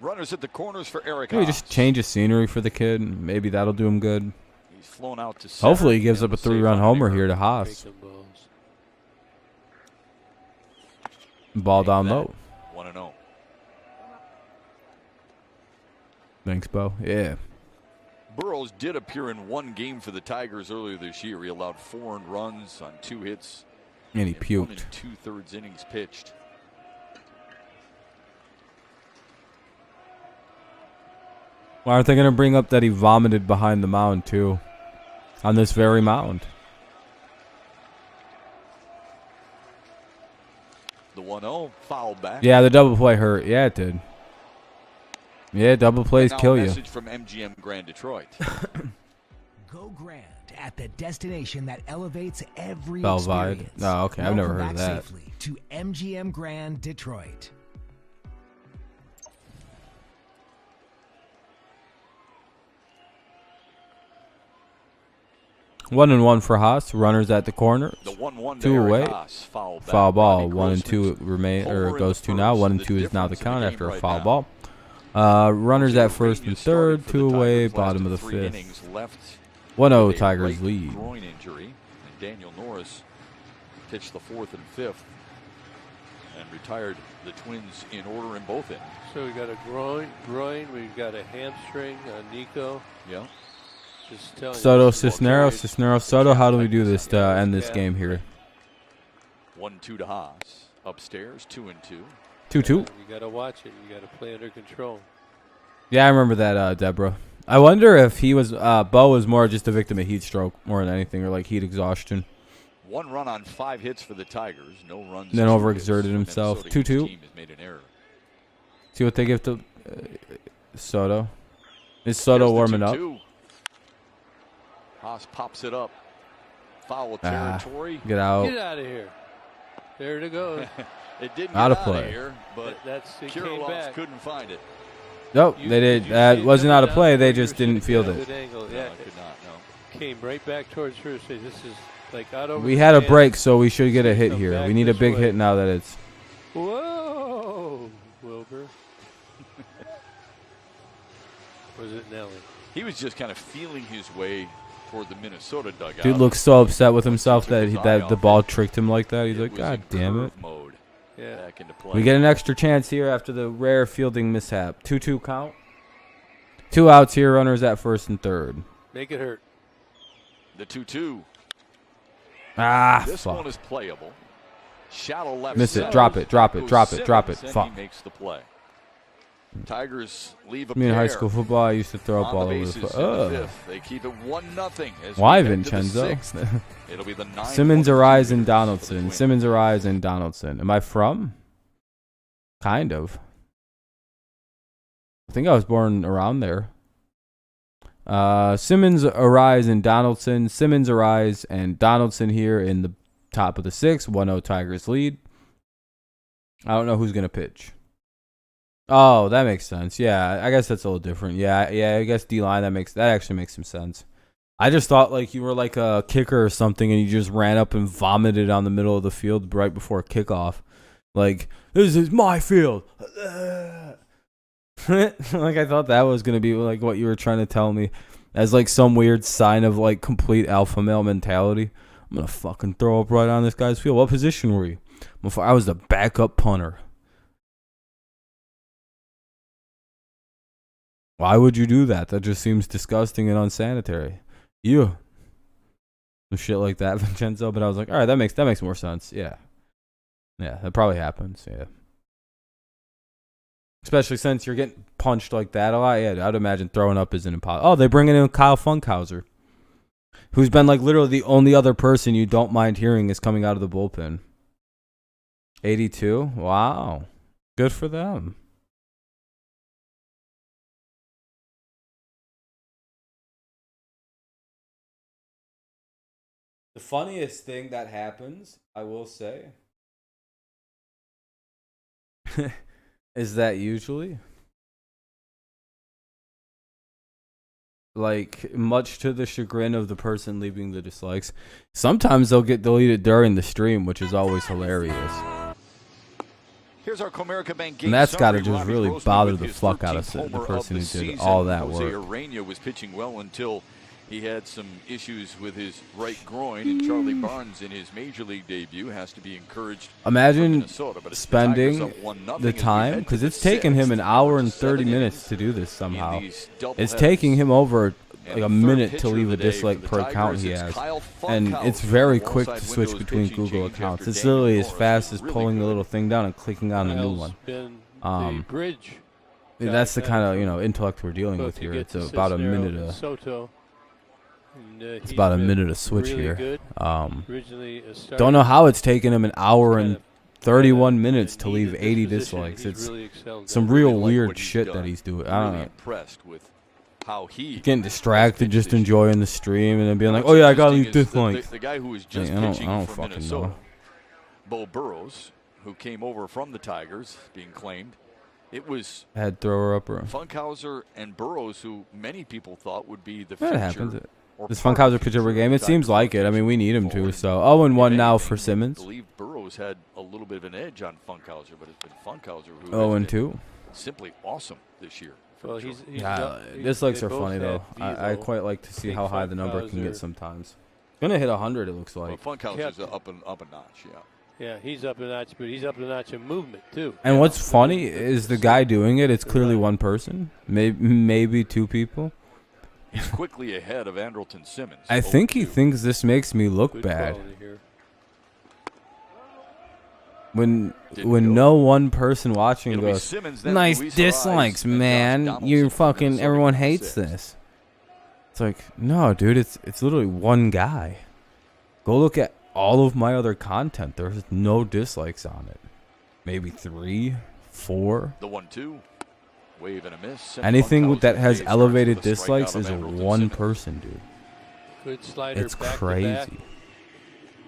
Runners at the corners for Eric. Maybe just change of scenery for the kid. Maybe that'll do him good. He's flown out to hopefully he gives up a 3-run homer here to Haas. Ball down low. 1-0. Thanks, Bo. Yeah. Burrows did appear in one game for the Tigers earlier this year. He allowed 4 earned runs on 2 hits. And he puked. 1 2/3 innings pitched. Why aren't they going to bring up that he vomited behind the mound, too? On this very mound. The 1-0 foul back. Yeah, the double play hurt. Yeah, it did. Yeah, double plays kill you. Message from MGM Grand Detroit. Go Grand at the destination that elevates every Belvide. experience. Oh, okay. I've never heard of that. Safely to MGM Grand Detroit. One 1-1 for Haas. Runners at the corner. The 1-1 2 away. Foul ball. 1 and 2 remain, or goes to now. 1 and 2 is now the count after a foul ball. Runners at first and third. 2 away. Bottom of the 5th. 1-0 Tigers lead. Groin injury, and Daniel Norris pitched the 4th and 5th, and retired the Twins in order in both innings. So we got a groin. We've got a hamstring on Nico. Yeah. Soto, Cisneros, Soto. How do we do this to end this game here? 1-2 to Haas. Upstairs, 2-2. 2-2. You got to watch it. You got to play under control. Yeah, I remember that, Deborah. I wonder if he was Bo was more just a victim of heat stroke more than anything, or like heat exhaustion. 1 run on 5 hits for the Tigers. No runs. Then overexerted himself. 2-2. See what they give to Soto. Is Soto warming up? Haas pops it up. Foul territory. Get out. Get out of here. There it goes. It didn't out get of play. Of here, but Kirillovs couldn't find it. Nope, they did. That wasn't out of play. They just didn't field it. No, it could not. No. Came right back towards first. This is like out over. We had a break, so we should get a hit here. We need a big hit now that it's. Whoa, Wilbur. Was it Nelly? He was just kind of feeling his way toward the Minnesota dugout. Dude looks so upset with himself that the ball tricked him like that. He's like, God damn it. Mode. Yeah. Back into play. We get an extra chance here after the rare fielding mishap. 2-2 count. 2 outs here. Runners at first and third. Make it hurt. The 2-2. This one is playable. Shallow left. Miss it. Drop it. Fuck. He makes the play. Tigers leave a Me in high school football, I used to throw up all over the place. They keep it 1-0. Why, Vincenzo? It'll be the Simmons, Arise, and Donaldson. Simmons, Arise, and Donaldson. Am I from? Kind of. I think I was born around there. Simmons, Arise, and Donaldson. Simmons, Arise, and Donaldson here in the top of the 6th. 1-0 Tigers lead. I don't know who's going to pitch. Oh, that makes sense. Yeah, I guess that's a little different. Yeah, I guess D-line, that actually makes some sense. I just thought like you were like a kicker or something and you just ran up and vomited on the middle of the field right before kickoff. Like, this is my field. Like I thought that was going to be like what you were trying to tell me as like some weird sign of like complete alpha male mentality. I'm going to fucking throw up right on this guy's field. What position were you? I was the backup punter. Why would you do that? That just seems disgusting and unsanitary. You. Some shit like that, Vincenzo. But I was like, all right, that makes more sense. Yeah. Yeah, that probably happens. Yeah. Especially since you're getting punched like that a lot. Yeah, I'd imagine throwing up isn't impossible. Oh, they're bringing in Kyle Funkhauser, who's been like literally the only other person you don't mind hearing is coming out of the bullpen. 82? Wow. Good for them. The funniest thing that happens, I will say, is that usually, like, much to the chagrin of the person leaving the dislikes, sometimes they'll get deleted during the stream, which is always hilarious. Here's our Comerica Bank game. And that's got to just really bother the fuck out of the person who did all that work. Urania was pitching well until he had some issues with his right groin, and Charlie Barnes in his major league debut has to be encouraged. Imagine spending the time, because it's taken him an hour and 30 minutes to do this somehow. It's taking him over like a minute to leave a dislike per account he has. And it's very quick to switch between Google accounts. It's literally as fast as pulling the little thing down and clicking on a new one. That's the kind of, intellect we're dealing with here. It's about a minute it's about a minute to switch here. Don't know how it's taken him an hour and 31 minutes to leave 80 dislikes. It's some real weird shit that he's doing. I don't know. Getting distracted, just enjoying the stream, and then being like, "Oh yeah, I got to leave dislikes." The guy who was just I pitching don't for fucking Minnesota, know. Bo Burrows, who came over from the Tigers, being claimed. It was Head thrower upper. Funkhauser and Burrows, who many people thought would be the That future. happens. Does Funkhauser pitch every game? It seems like it. I mean, we need him to. So 0-1 now for Simmons. I believe Burrows had a little bit of an edge on Funkhauser, but it's been Funkhauser who 0-2. simply awesome this year. Well, Dislikes are funny though. I quite like to see how high the number can get sometimes. Gonna hit 100. It looks like. Well, Funkhauser's up a notch. Yeah. Yeah, he's up a notch, but he's up a notch in movement too. And what's funny is the guy doing it. It's clearly one person, maybe two people. He's quickly ahead of Andrelton Simmons. I think he thinks this makes me look bad. When no one person watching goes, nice dislikes, man. You fucking everyone hates this. It's like, no, dude. It's literally one guy. Go look at all of my other content. There's no dislikes on it. Maybe 3, 4. The 1-2. Wave and a miss. Anything that has elevated dislikes is one person, dude. Good slider. It's crazy.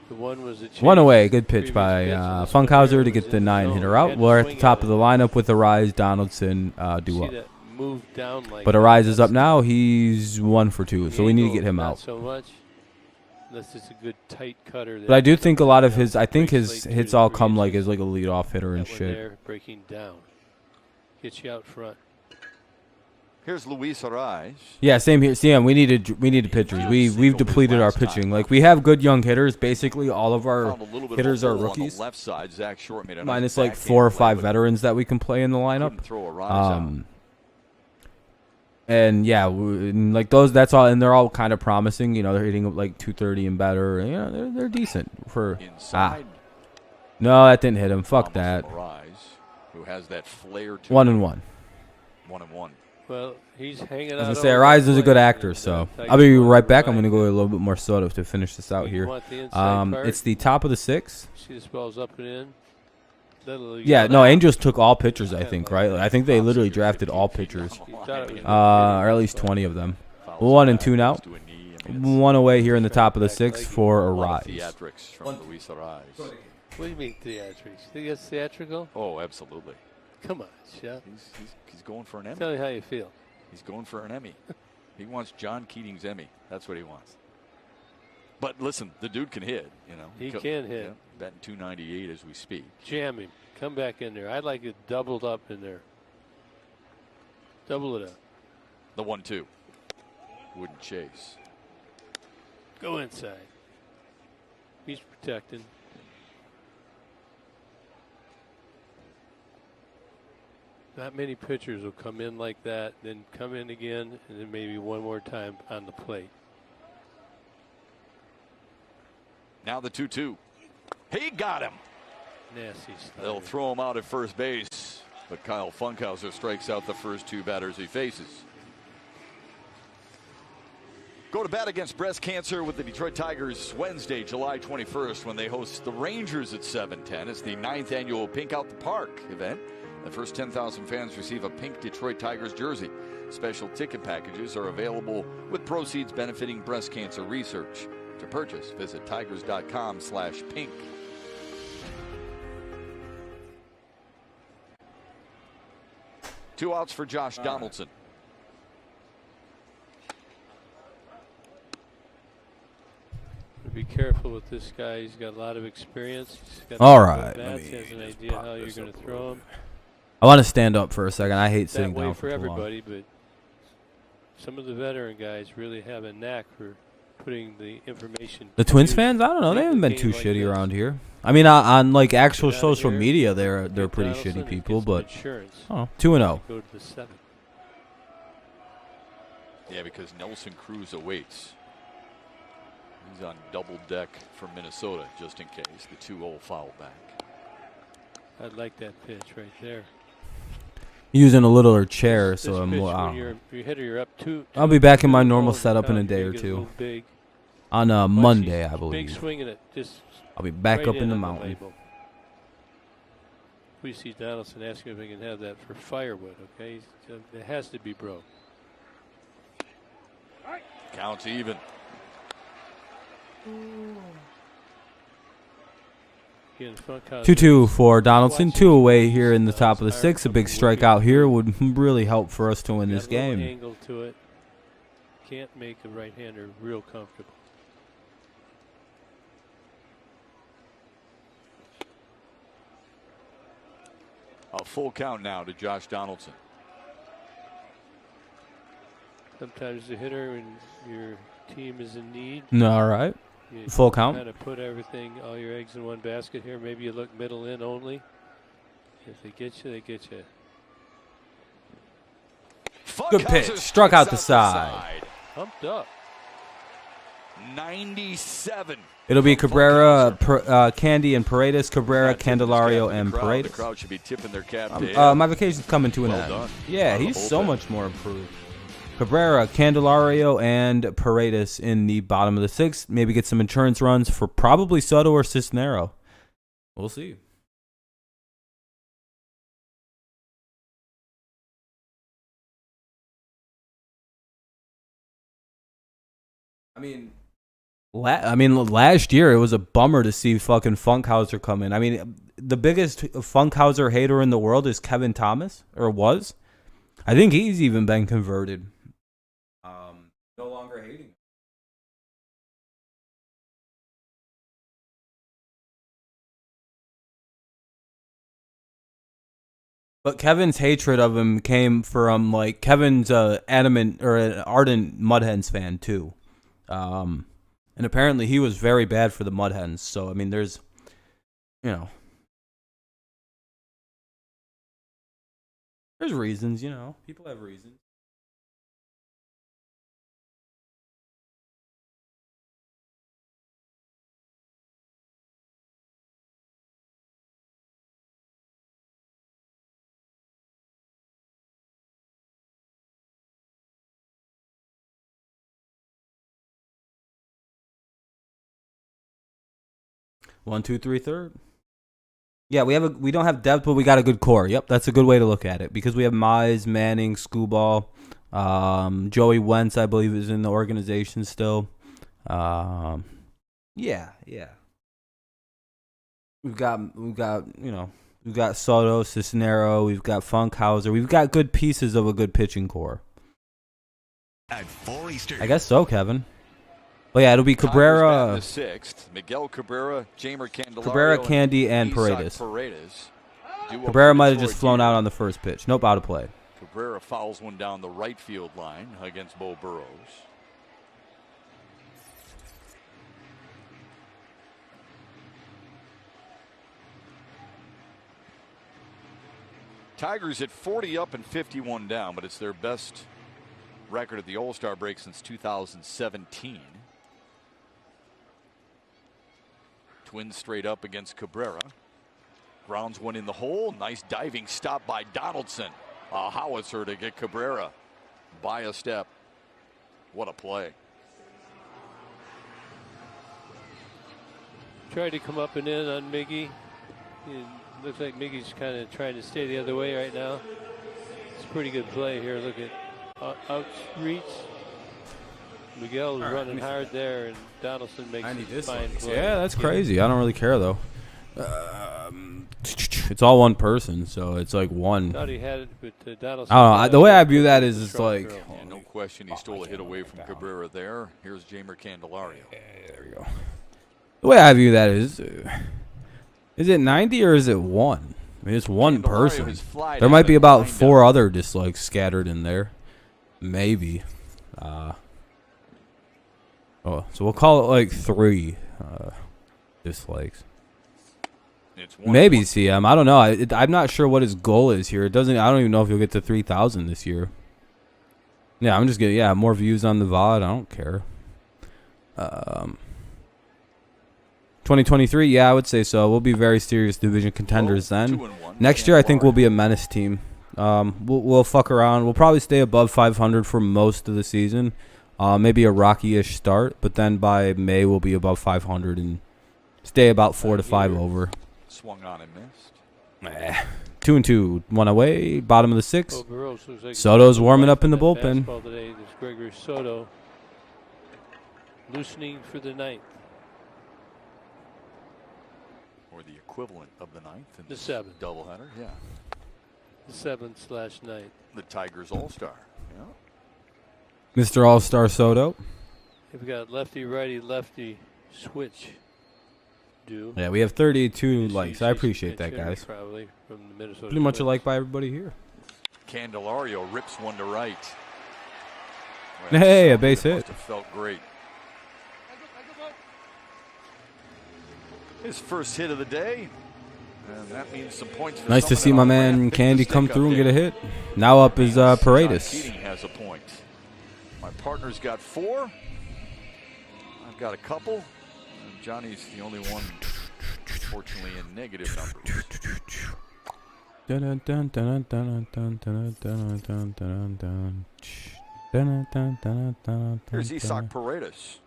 The one was a one away. Good pitch by Funkhauser to get the 9-hitter out. We're at the top of the lineup with Arise, Donaldson, due up. But Arise is up now. He's 1 for 2, so we need to get him out. So much. That's just a good tight cutter. But I do think a lot of his hits all come like as like a leadoff hitter and shit. Breaking down. Gets you out front. Here's Luis Arise. Yeah, same here. See, we needed pitchers. We've depleted our pitching. Like we have good young hitters. Basically, all of our hitters are rookies. Left side, Zach Short made a minus like 4 or 5 veterans that we can play in the lineup. And yeah, like those. That's all, and they're all kind of promising. You know, they're hitting like 230 and better. You know, they're decent for. No, that didn't hit him. Fuck that. Who has that flair to 1-1. 1-1. Well, he's hanging out. I was gonna say, Arise is a good actor, so I'll be right back. I'm gonna go a little bit more soda to finish this out here. It's the top of the 6th. See the spells up and in. Yeah, no, Angels took all pitchers, I think, right? I think they literally drafted all pitchers. Or at least 20 of them. 1 and 2 now. 1 away here in the top of the 6th for a rise. From Luis Arise. What do you mean theatrics? Think it's theatrical? Oh, absolutely. Come on, Chef. He's going for an Emmy. Tell me how you feel. He's going for an Emmy. He wants John Keating's Emmy. That's what he wants. But listen, the dude can hit. You know, he can hit. Yeah, batting 298 as we speak. Jam him. Come back in there. I'd like it doubled up in there. Double it up. The 1-2. Wouldn't chase. Go inside. He's protecting. Not many pitchers will come in like that, then come in again, and then maybe one more time on the plate. Now the 2-2. He got him. Nasty stuff. They'll throw him out at first base, but Kyle Funkhauser strikes out the first 2 batters he faces. Go to bat against breast cancer with the Detroit Tigers Wednesday, July 21st, when they host the Rangers at 7:10. It's the 9th annual Pink Out the Park event. The first 10,000 fans receive a pink Detroit Tigers jersey. Special ticket packages are available with proceeds benefiting breast cancer research. To purchase, visit tigers.com/pink. Two outs for Josh Donaldson. Be careful with this guy. He's got a lot of experience. He's got All right. He has an idea how you're going to throw him. I want to stand up for a second. I hate sitting That way down for for too long. everybody, but some of the veteran guys really have a knack for putting the information. The Twins fans, I don't know. They haven't been too shitty around here. I mean, on like actual social media, they're pretty shitty people, but 2-0. Go to the 7th. Yeah, because Nelson Cruz awaits. He's on double deck for Minnesota, just in case. The 2-0 foul back. I'd like that pitch right there. Using a littler chair, This so I'm pitch, more. when your hitter, you're up two. I'll be back in my normal 2-0 setup in a count, day you or get a two. little Big. On Watch, Monday, he's I Big believe. swing in it. Just I'll be back right up in the on mountain. label. We see Donaldson asking if we can have that for firewood. Okay, it has to be broke. Counts even. 2-2 for Donaldson. 2 away here in the top of the 6th. A big strikeout here would really help for us to win this game. Angle to it. Can't make a right-hander real comfortable. A full count now to Josh Donaldson. Sometimes the hitter when your team is in need. All right. Full count. Kind of put everything, all your eggs in one basket here. Maybe you look middle in only. If they get you, they get you. Good pitch. Struck out the side. Pumped up. 97. It'll be Cabrera, Candy, and Paredes. Cabrera, Candelario, and Paredes. The crowd should be tipping their cap to my vacation's coming to an end. Yeah, he's so much more improved. Cabrera, Candelario, and Paredes in the bottom of the 6th. Maybe get some insurance runs for probably Soto or Cisnero. We'll see. I mean, last year it was a bummer to see fucking Funkhauser come in. I mean, the biggest Funkhauser hater in the world is Kevin Thomas, or was. I think he's even been converted. No longer hating. But Kevin's hatred of him came from like Kevin's adamant or an ardent Mudhens fan too. And apparently he was very bad for the Mudhens. So I mean there's there's reasons, People have reasons. One, two, three, third. Yeah, we don't have depth, but we got a good core. Yep, that's a good way to look at it because we have Mize, Manning, Scooball, Joey Wentz, I believe, is in the organization still. Yeah. We've got Soto, Cisnero, we've got Funkhauser. We've got good pieces of a good pitching core. At 4 Eastern. I guess so, Kevin. Well, yeah, it'll be Cabrera, the sixth. Miguel Cabrera, Jamer Candelario, Cabrera, Candy, and Paredes. Cabrera might have just flown out on the first pitch. Nope, out of play. Cabrera fouls one down the right field line against Bo Burrows. Tigers at 40 up and 51 down, but it's their best record at the All-Star break since 2017. Twins straight up against Cabrera. Grounds one in the hole. Nice diving stop by Donaldson. A howitzer to get Cabrera by a step. What a play. Tried to come up and in on Miggy. It looks like Miggy's kind of trying to stay the other way right now. It's a pretty good play here. Look at outreach. Miguel is running hard there, and Donaldson makes a fine play. Yeah, that's crazy. I don't really care, though. It's all one person, so it's like one. Thought he had it, but Donaldson. I don't know. The way I view that is it's like. Yeah, no question, he stole a hit away from Cabrera there. Here's Jamer Candelario. There we go. The way I view that is it 90 or is it 1? I mean, it's one person. There might be about 4 other dislikes scattered in there. Maybe. So we'll call it like 3 dislikes. Maybe CM. I don't know. I'm not sure what his goal is here. It doesn't. I don't even know if he'll get to 3,000 this year. Yeah, I'm just getting more views on the VOD. I don't care. 2023. Yeah, I would say so. We'll be very serious division contenders then. Next year, I think we'll be a menace team. We'll fuck around. We'll probably stay above 500 for most of the season. Maybe a rocky-ish start, but then by May we'll be above 500 and stay about 4 to 5 over. Swung on and missed. 2-2, 1 away, bottom of the 6th. Like Soto's warming up in the bullpen. Today, this Gregory Soto loosening for the 9th. Or the equivalent of the 9th in the 7th doubleheader, yeah. The 7th/9th. The Tigers All-Star. Yeah. Mr. All-Star Soto. We've got lefty, righty, lefty switch. Yeah, we have 32 likes. I appreciate that, guys. Probably from the Minnesota Pretty much a Twins. like by everybody here. Candelario rips one to right. Hey, a base hit. Must have felt great. His first hit of the day. And that means some points for nice to see my man Candy come through and get a hit. Now up is Paredes. Keating has a point. My partner's got 4. I've got a couple. And Johnny's the only one, unfortunately, in negative numbers. Here's Isaac Paredes.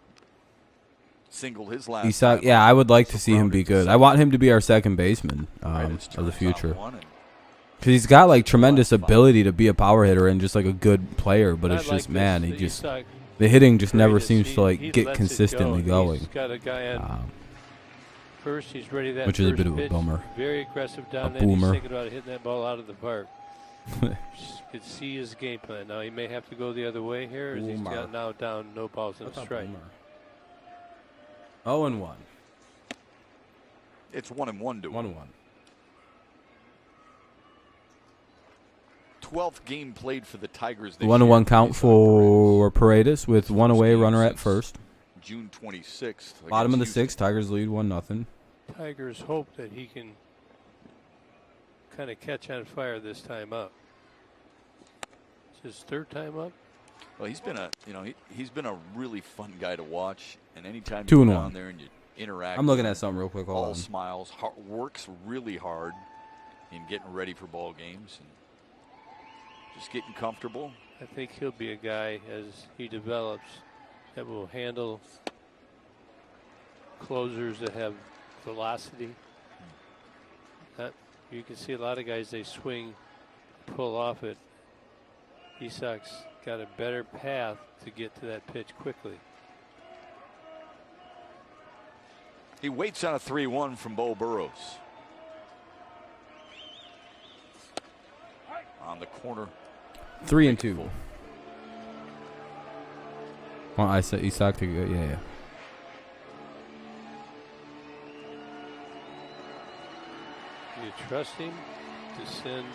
Singled his last. Isaac, yeah, I would like to see him be good. I want him to be our second baseman of the future. Because he's got like tremendous ability to be a power hitter and just like a good player, but it's just the hitting just never seems to like get consistently going. He's got a guy on first. He's ready that which is a bit of a bummer. Very aggressive down there. He's thinking about hitting that ball out of the park. Could see his game plan. Now he may have to go the other way here. As he's got now down no balls and a strike. 0-1. It's 1-1 to 1-1. 12th game played for the Tigers. 1-1 count for Paredes with 1 away, runner at first. June 26th. Bottom of the 6th, Tigers lead 1-0. Tigers hope that he can kind of catch on fire this time up. It's his 3rd time up. Well, he's been he's been a really fun guy to watch, and anytime you go down there and you interact. I'm looking at something real quick. All smiles, works really hard in getting ready for ball games and just getting comfortable. I think he'll be a guy as he develops that will handle closers that have velocity. You can see a lot of guys, they swing, pull off it. Isak's got a better path to get to that pitch quickly. He waits on a 3-1 from Bo Burrows. On the corner. 3-2. Well, I said Isak to go. Yeah. You trust him to send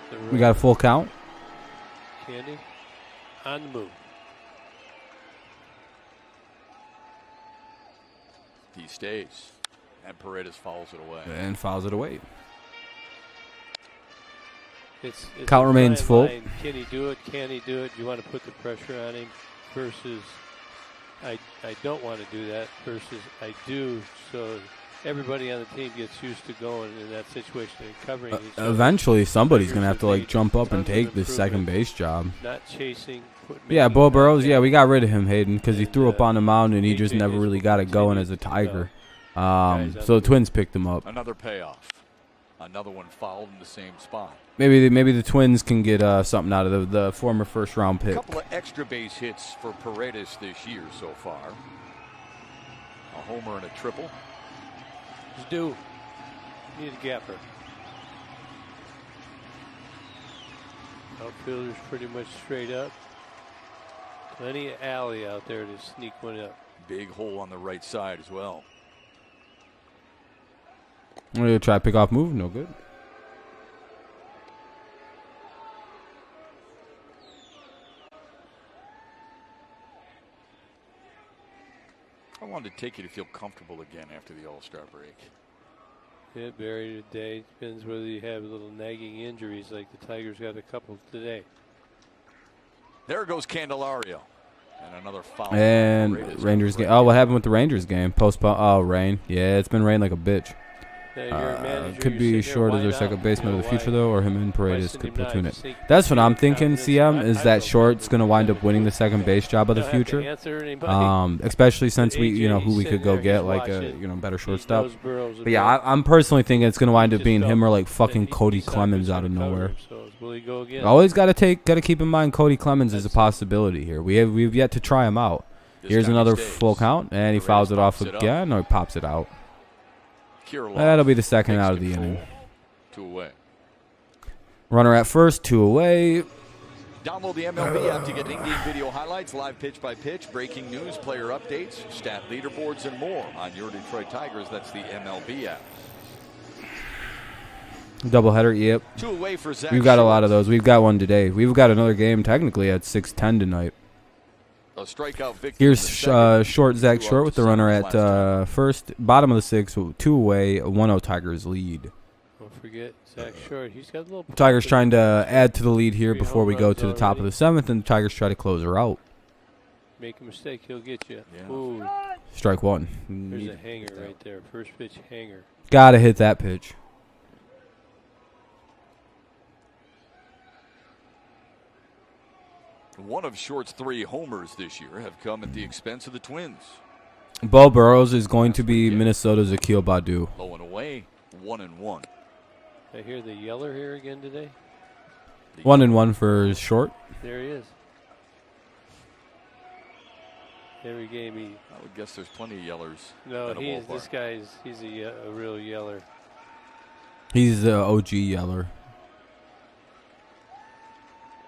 the We got a full count. Candy on the move. He stays. And Paredes fouls it away. And fouls it away. It's count remains full. Line. Can he do it? Can he do it? You want to put the pressure on him versus I don't want to do that versus I do, so everybody on the team gets used to going in that situation and covering each other. Eventually somebody's going to have to like jump up and take this second base job. Not chasing. Yeah, Bo Burrows, yeah, we got rid of him, Hayden, because he threw up on the mound and he just never really got it going as a Tiger. So the Twins picked him up. Another payoff. Another one fouled in the same spot. Maybe the Twins can get something out of the former first-round pick. A couple of extra base hits for Paredes this year so far. A homer and a triple. Just do. Need a gapper. Outfielder's pretty much straight up. Plenty of alley out there to sneak one up. Big hole on the right side as well. I'm going to try pick off move. No good. How long did it take you to feel comfortable again after the All-Star break? Yeah, Barry, today depends whether you have little nagging injuries like the Tigers got a couple today. There goes Candelario. And another foul. And Rangers game. Oh, what happened with the Rangers game? Postpone. Oh, rain. Yeah, it's been raining like a bitch. Could be short as their second baseman of the future, though, or him and Paredes could platoon it. That's what I'm thinking, CM, is that Short's going to wind up winning the second base job of the future. Especially since we, who we could go get, like a, better shortstop. But yeah, I'm personally thinking it's going to wind up being him or like fucking Cody Clemens out of nowhere. Always got to keep in mind Cody Clemens is a possibility here. We've yet to try him out. Here's another full count, and he fouls it off again, or he pops it out. That'll be the second out of the inning. 2 away. Runner at first, 2 away. Download the MLB app to get in-game video highlights, live pitch-by-pitch, breaking news, player updates, stat leaderboards, and more on your Detroit Tigers. That's the MLB app. Doubleheader, yep. 2 away for Zach. We've got a lot of those. We've got one today. We've got another game technically at 6:10 tonight. A strikeout victory. Here's Short, Zach Short with the runner at first. Bottom of the 6th, 2 away, 1-0 Tigers lead. Don't forget Zach Short. He's got a little. Tigers trying to add to the lead here before we go to the top of the 7th, and the Tigers try to close her out. Make a mistake, he'll get you. Yeah. Ooh. Strike one. There's a hanger right there. First pitch hanger. Gotta hit that pitch. One of Short's 3 homers this year have come at the expense of the Twins. Bo Burrows is going to be Minnesota's Akil Baddoo. Low and away, 1-1. I hear the yeller here again today. 1-1 for Short. There he is. Every game he. I would guess there's plenty of yellers. No, this guy's he's a real yeller. He's the OG yeller.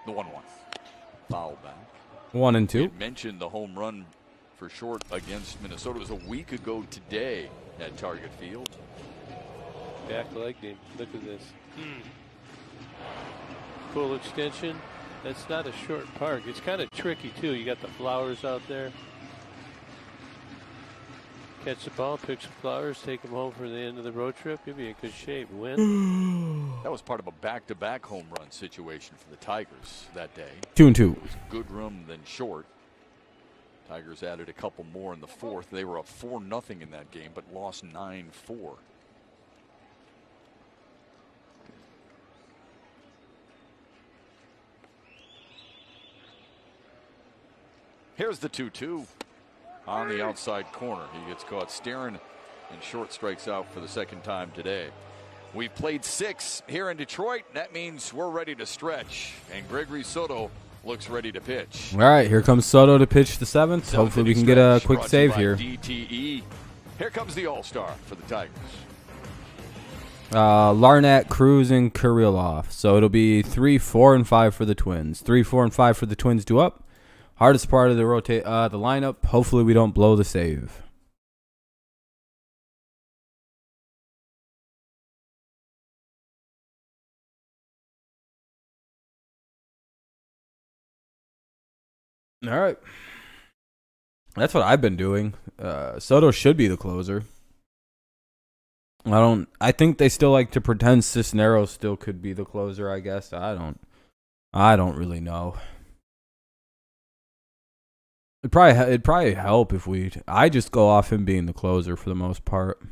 The 1-1. Foul back. 1-2. You mentioned the home run for Short against Minnesota. It was a week ago today at Target Field. Back leg game. Look at this. Full extension. That's not a short park. It's kind of tricky too. You got the flowers out there. Catch the ball, pick some flowers, take them home for the end of the road trip. You'll be in good shape. Win. That was part of a back-to-back home run situation for the Tigers that day. 2-2. It was Goodrum, then Short. Tigers added a couple more in the 4th. They were up 4-0 in that game, but lost 9-4. Here's the 2-2 on the outside corner. He gets caught staring, and Short strikes out for the second time today. We've played 6 here in Detroit. That means we're ready to stretch. And Gregory Soto looks ready to pitch. All right, here comes Soto to pitch the 7th. Hopefully we can get a quick save here. DTE. Here comes the All-Star for the Tigers. Larnach, Cruz, and Kirilloff. So it'll be 3, 4, and 5 for the Twins. 3, 4, and 5 for the Twins due up. Hardest part of the the lineup. Hopefully we don't blow the save. All right. That's what I've been doing. Soto should be the closer. I think they still like to pretend Cisneros still could be the closer, I guess. I don't really know. It'd probably help if I just go off him being the closer for the most part.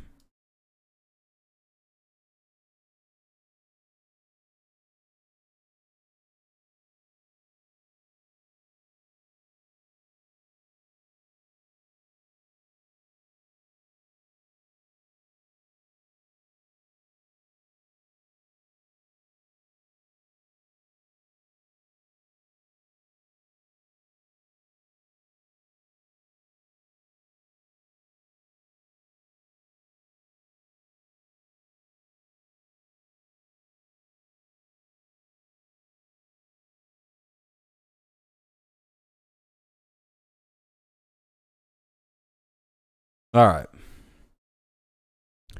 All right.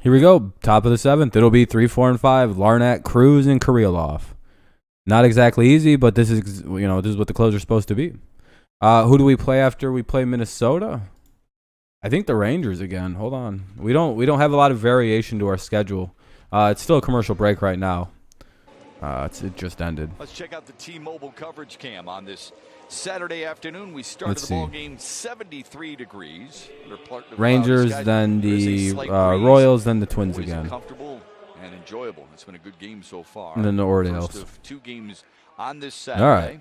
Here we go. Top of the 7th. It'll be 3, 4, and 5. Larnach, Cruz, and Kirilloff. Not exactly easy, but this is this is what the closer's supposed to be. Who do we play after we play Minnesota? I think the Rangers again. Hold on. We don't have a lot of variation to our schedule. It's still a commercial break right now. It just ended. Let's check out the T-Mobile coverage cam on this Saturday afternoon. We started the ball game 73 degrees. Rangers, then the Royals, then the Twins again. Comfortable and enjoyable. It's been a good game so far. And then the Orioles. First of 2 games on this Saturday. All right.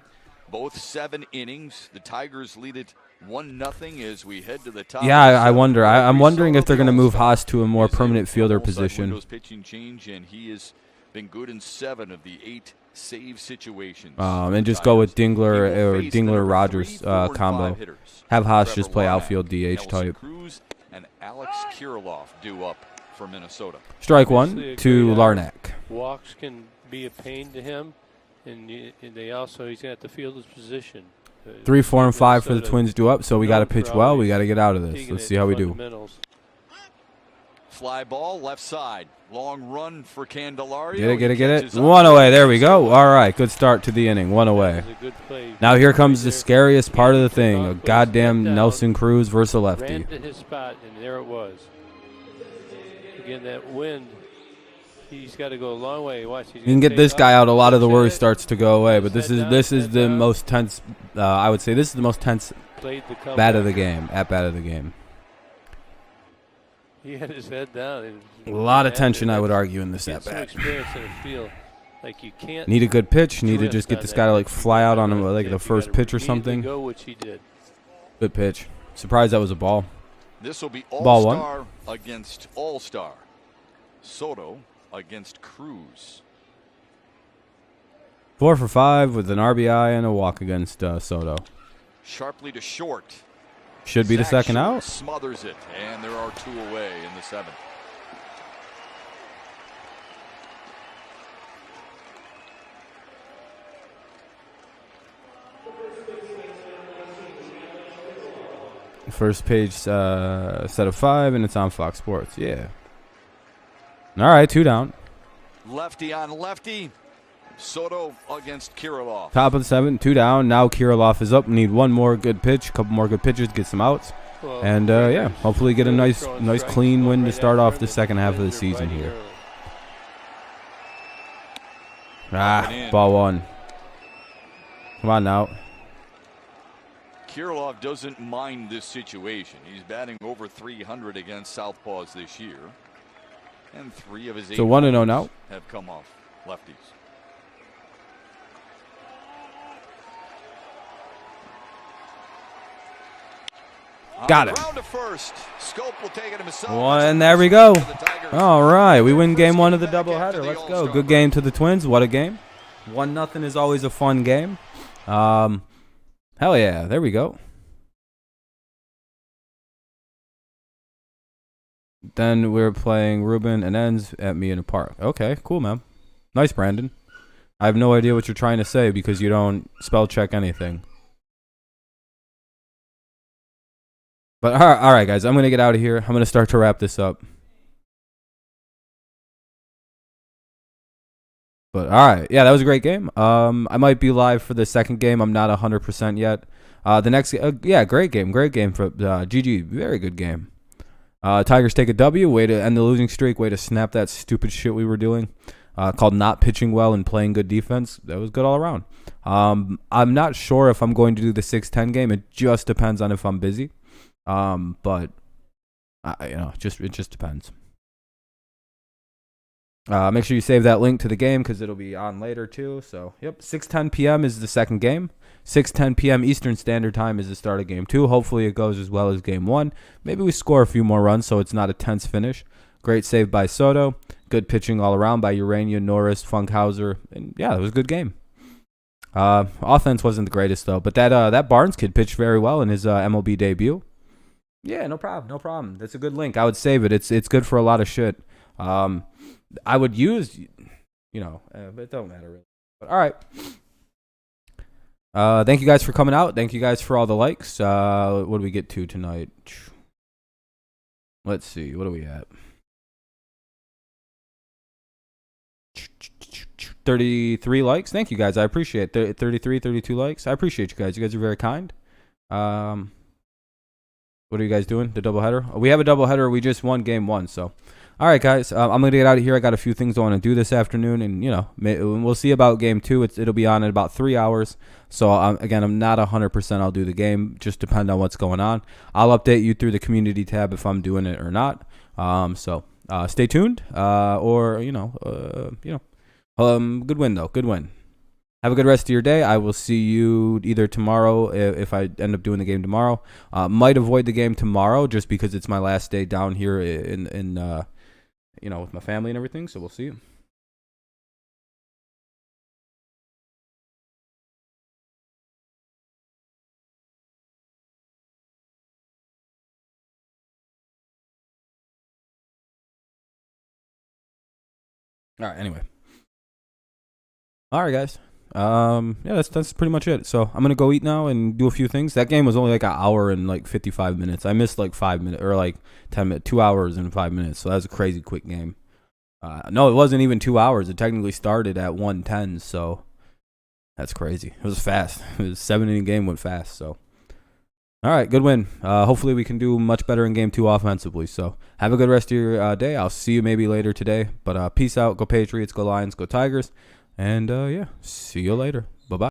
Both 7 innings. The Tigers lead it 1-0 as we head to the top. Yeah, I wonder. I'm wondering if they're going to move Haas to a more permanent fielder position. Pitching change, and he has been good in 7 of the 8 save situations. And just go with Dingler or Dingler-Rogers combo. Have Haas just play outfield DH type. Cruz and Alex Kirilloff due up for Minnesota. Strike 1 to Larnach. Walks can be a pain to him, and he's going to have to field his position. 3, 4, and 5 for the Twins due up, so we got to pitch well. We got to get out of this. Let's see how we do. Fly ball, left side. Long run for Candelario. Get it. 1 away. There we go. All right, good start to the inning. 1 away. Now here comes the scariest part of the thing. A goddamn Nelson Cruz versus a lefty. Ran to his spot, and there it was. Again, that wind. He's got to go a long way. Watch. You can get this guy out. A lot of the worry starts to go away. But this is the most tense. I would say this is the most tense bat of the game. At bat of the game. He had his head down. A lot of tension, I would argue, in this at bat. Experience in the field. Like you can't. Need a good pitch. Need to just get this guy to fly out on him like the first pitch or something. Go, which he did. Good pitch. Surprised that was a ball. This will be Ball All-Star against All-Star. Soto against Cruz. 4 for 5 with an RBI and a walk against Soto. Sharply to short. Should be the second out. Smothers it, and there are 2 away in the 7th. First page set of 5, and it's on Fox Sports. Yeah. All right, 2 down. Lefty on lefty. Soto against Kirilloff. Top of the 7th, 2 down. Now Kirilloff is up. Need 1 more good pitch, a couple more good pitches, get some outs, and yeah, hopefully get a nice clean win to start off the second half of the season here. Ball 1. Come on now. Kirilloff doesn't mind this situation. He's batting over 300 against southpaws this year, and 3 of his 8 1-0 now have come off lefties. Got it. Well, and there we go. All right, we win game 1 of the doubleheader. Let's go. Good game to the Twins. What a game. 1-0 is always a fun game. Hell yeah. There we go. Then we're playing Ruben and Ends at me in a park. Okay, cool, man. Nice, Brandon. I have no idea what you're trying to say because you don't spell check anything. But all right, guys, I'm going to get out of here. I'm going to start to wrap this up. But all right, yeah, that was a great game. I might be live for the second game. I'm not 100% yet. The next, yeah, great game for GG. Very good game. Tigers take a W. Way to end the losing streak. Way to snap that stupid shit we were doing. Called not pitching well and playing good defense. That was good all around. I'm not sure if I'm going to do the 6-10 game. It just depends on if I'm busy. But it just depends. Make sure you save that link to the game because it'll be on later too. So, yep, 6:10 p.m. is the second game. 6:10 p.m. Eastern Standard Time is the start of game 2. Hopefully it goes as well as game 1. Maybe we score a few more runs so it's not a tense finish. Great save by Soto. Good pitching all around by Urania, Norris, Funkhauser. And yeah, it was a good game. Offense wasn't the greatest though, but that Barnes kid pitched very well in his MLB debut. Yeah, no problem. That's a good link. I would save it. It's good for a lot of shit. I would use, but it don't matter really. But all right. Thank you guys for coming out. Thank you guys for all the likes. What do we get to tonight? Let's see. What are we at? 33 likes. Thank you guys. I appreciate it. 33, 32 likes. I appreciate you guys. You guys are very kind. What are you guys doing? The doubleheader? We have a doubleheader. We just won game 1, so. All right, guys. I'm going to get out of here. I got a few things I want to do this afternoon, and, we'll see about game 2. It'll be on in about 3 hours. So, again, I'm not 100% I'll do the game. Just depend on what's going on. I'll update you through the community tab if I'm doing it or not. So, stay tuned. Good win, though. Good win. Have a good rest of your day. I will see you either tomorrow if I end up doing the game tomorrow. Might avoid the game tomorrow just because it's my last day down here in with my family and everything. So we'll see you. All right. Anyway. All right, guys. Yeah, that's pretty much it. So I'm gonna go eat now and do a few things. That game was only like an hour and like 55 minutes. I missed like 5 minutes or like 10 minutes, 2 hours and 5 minutes. So that was a crazy quick game. No, it wasn't even 2 hours. It technically started at 1:10. So that's crazy. It was fast. It was a 7-inning game, went fast. So all right, good win. Hopefully we can do much better in game 2 offensively. So have a good rest of your day. I'll see you maybe later today. But peace out. Go Patriots. Go Lions. Go Tigers. And, yeah, see you later. Bye-bye.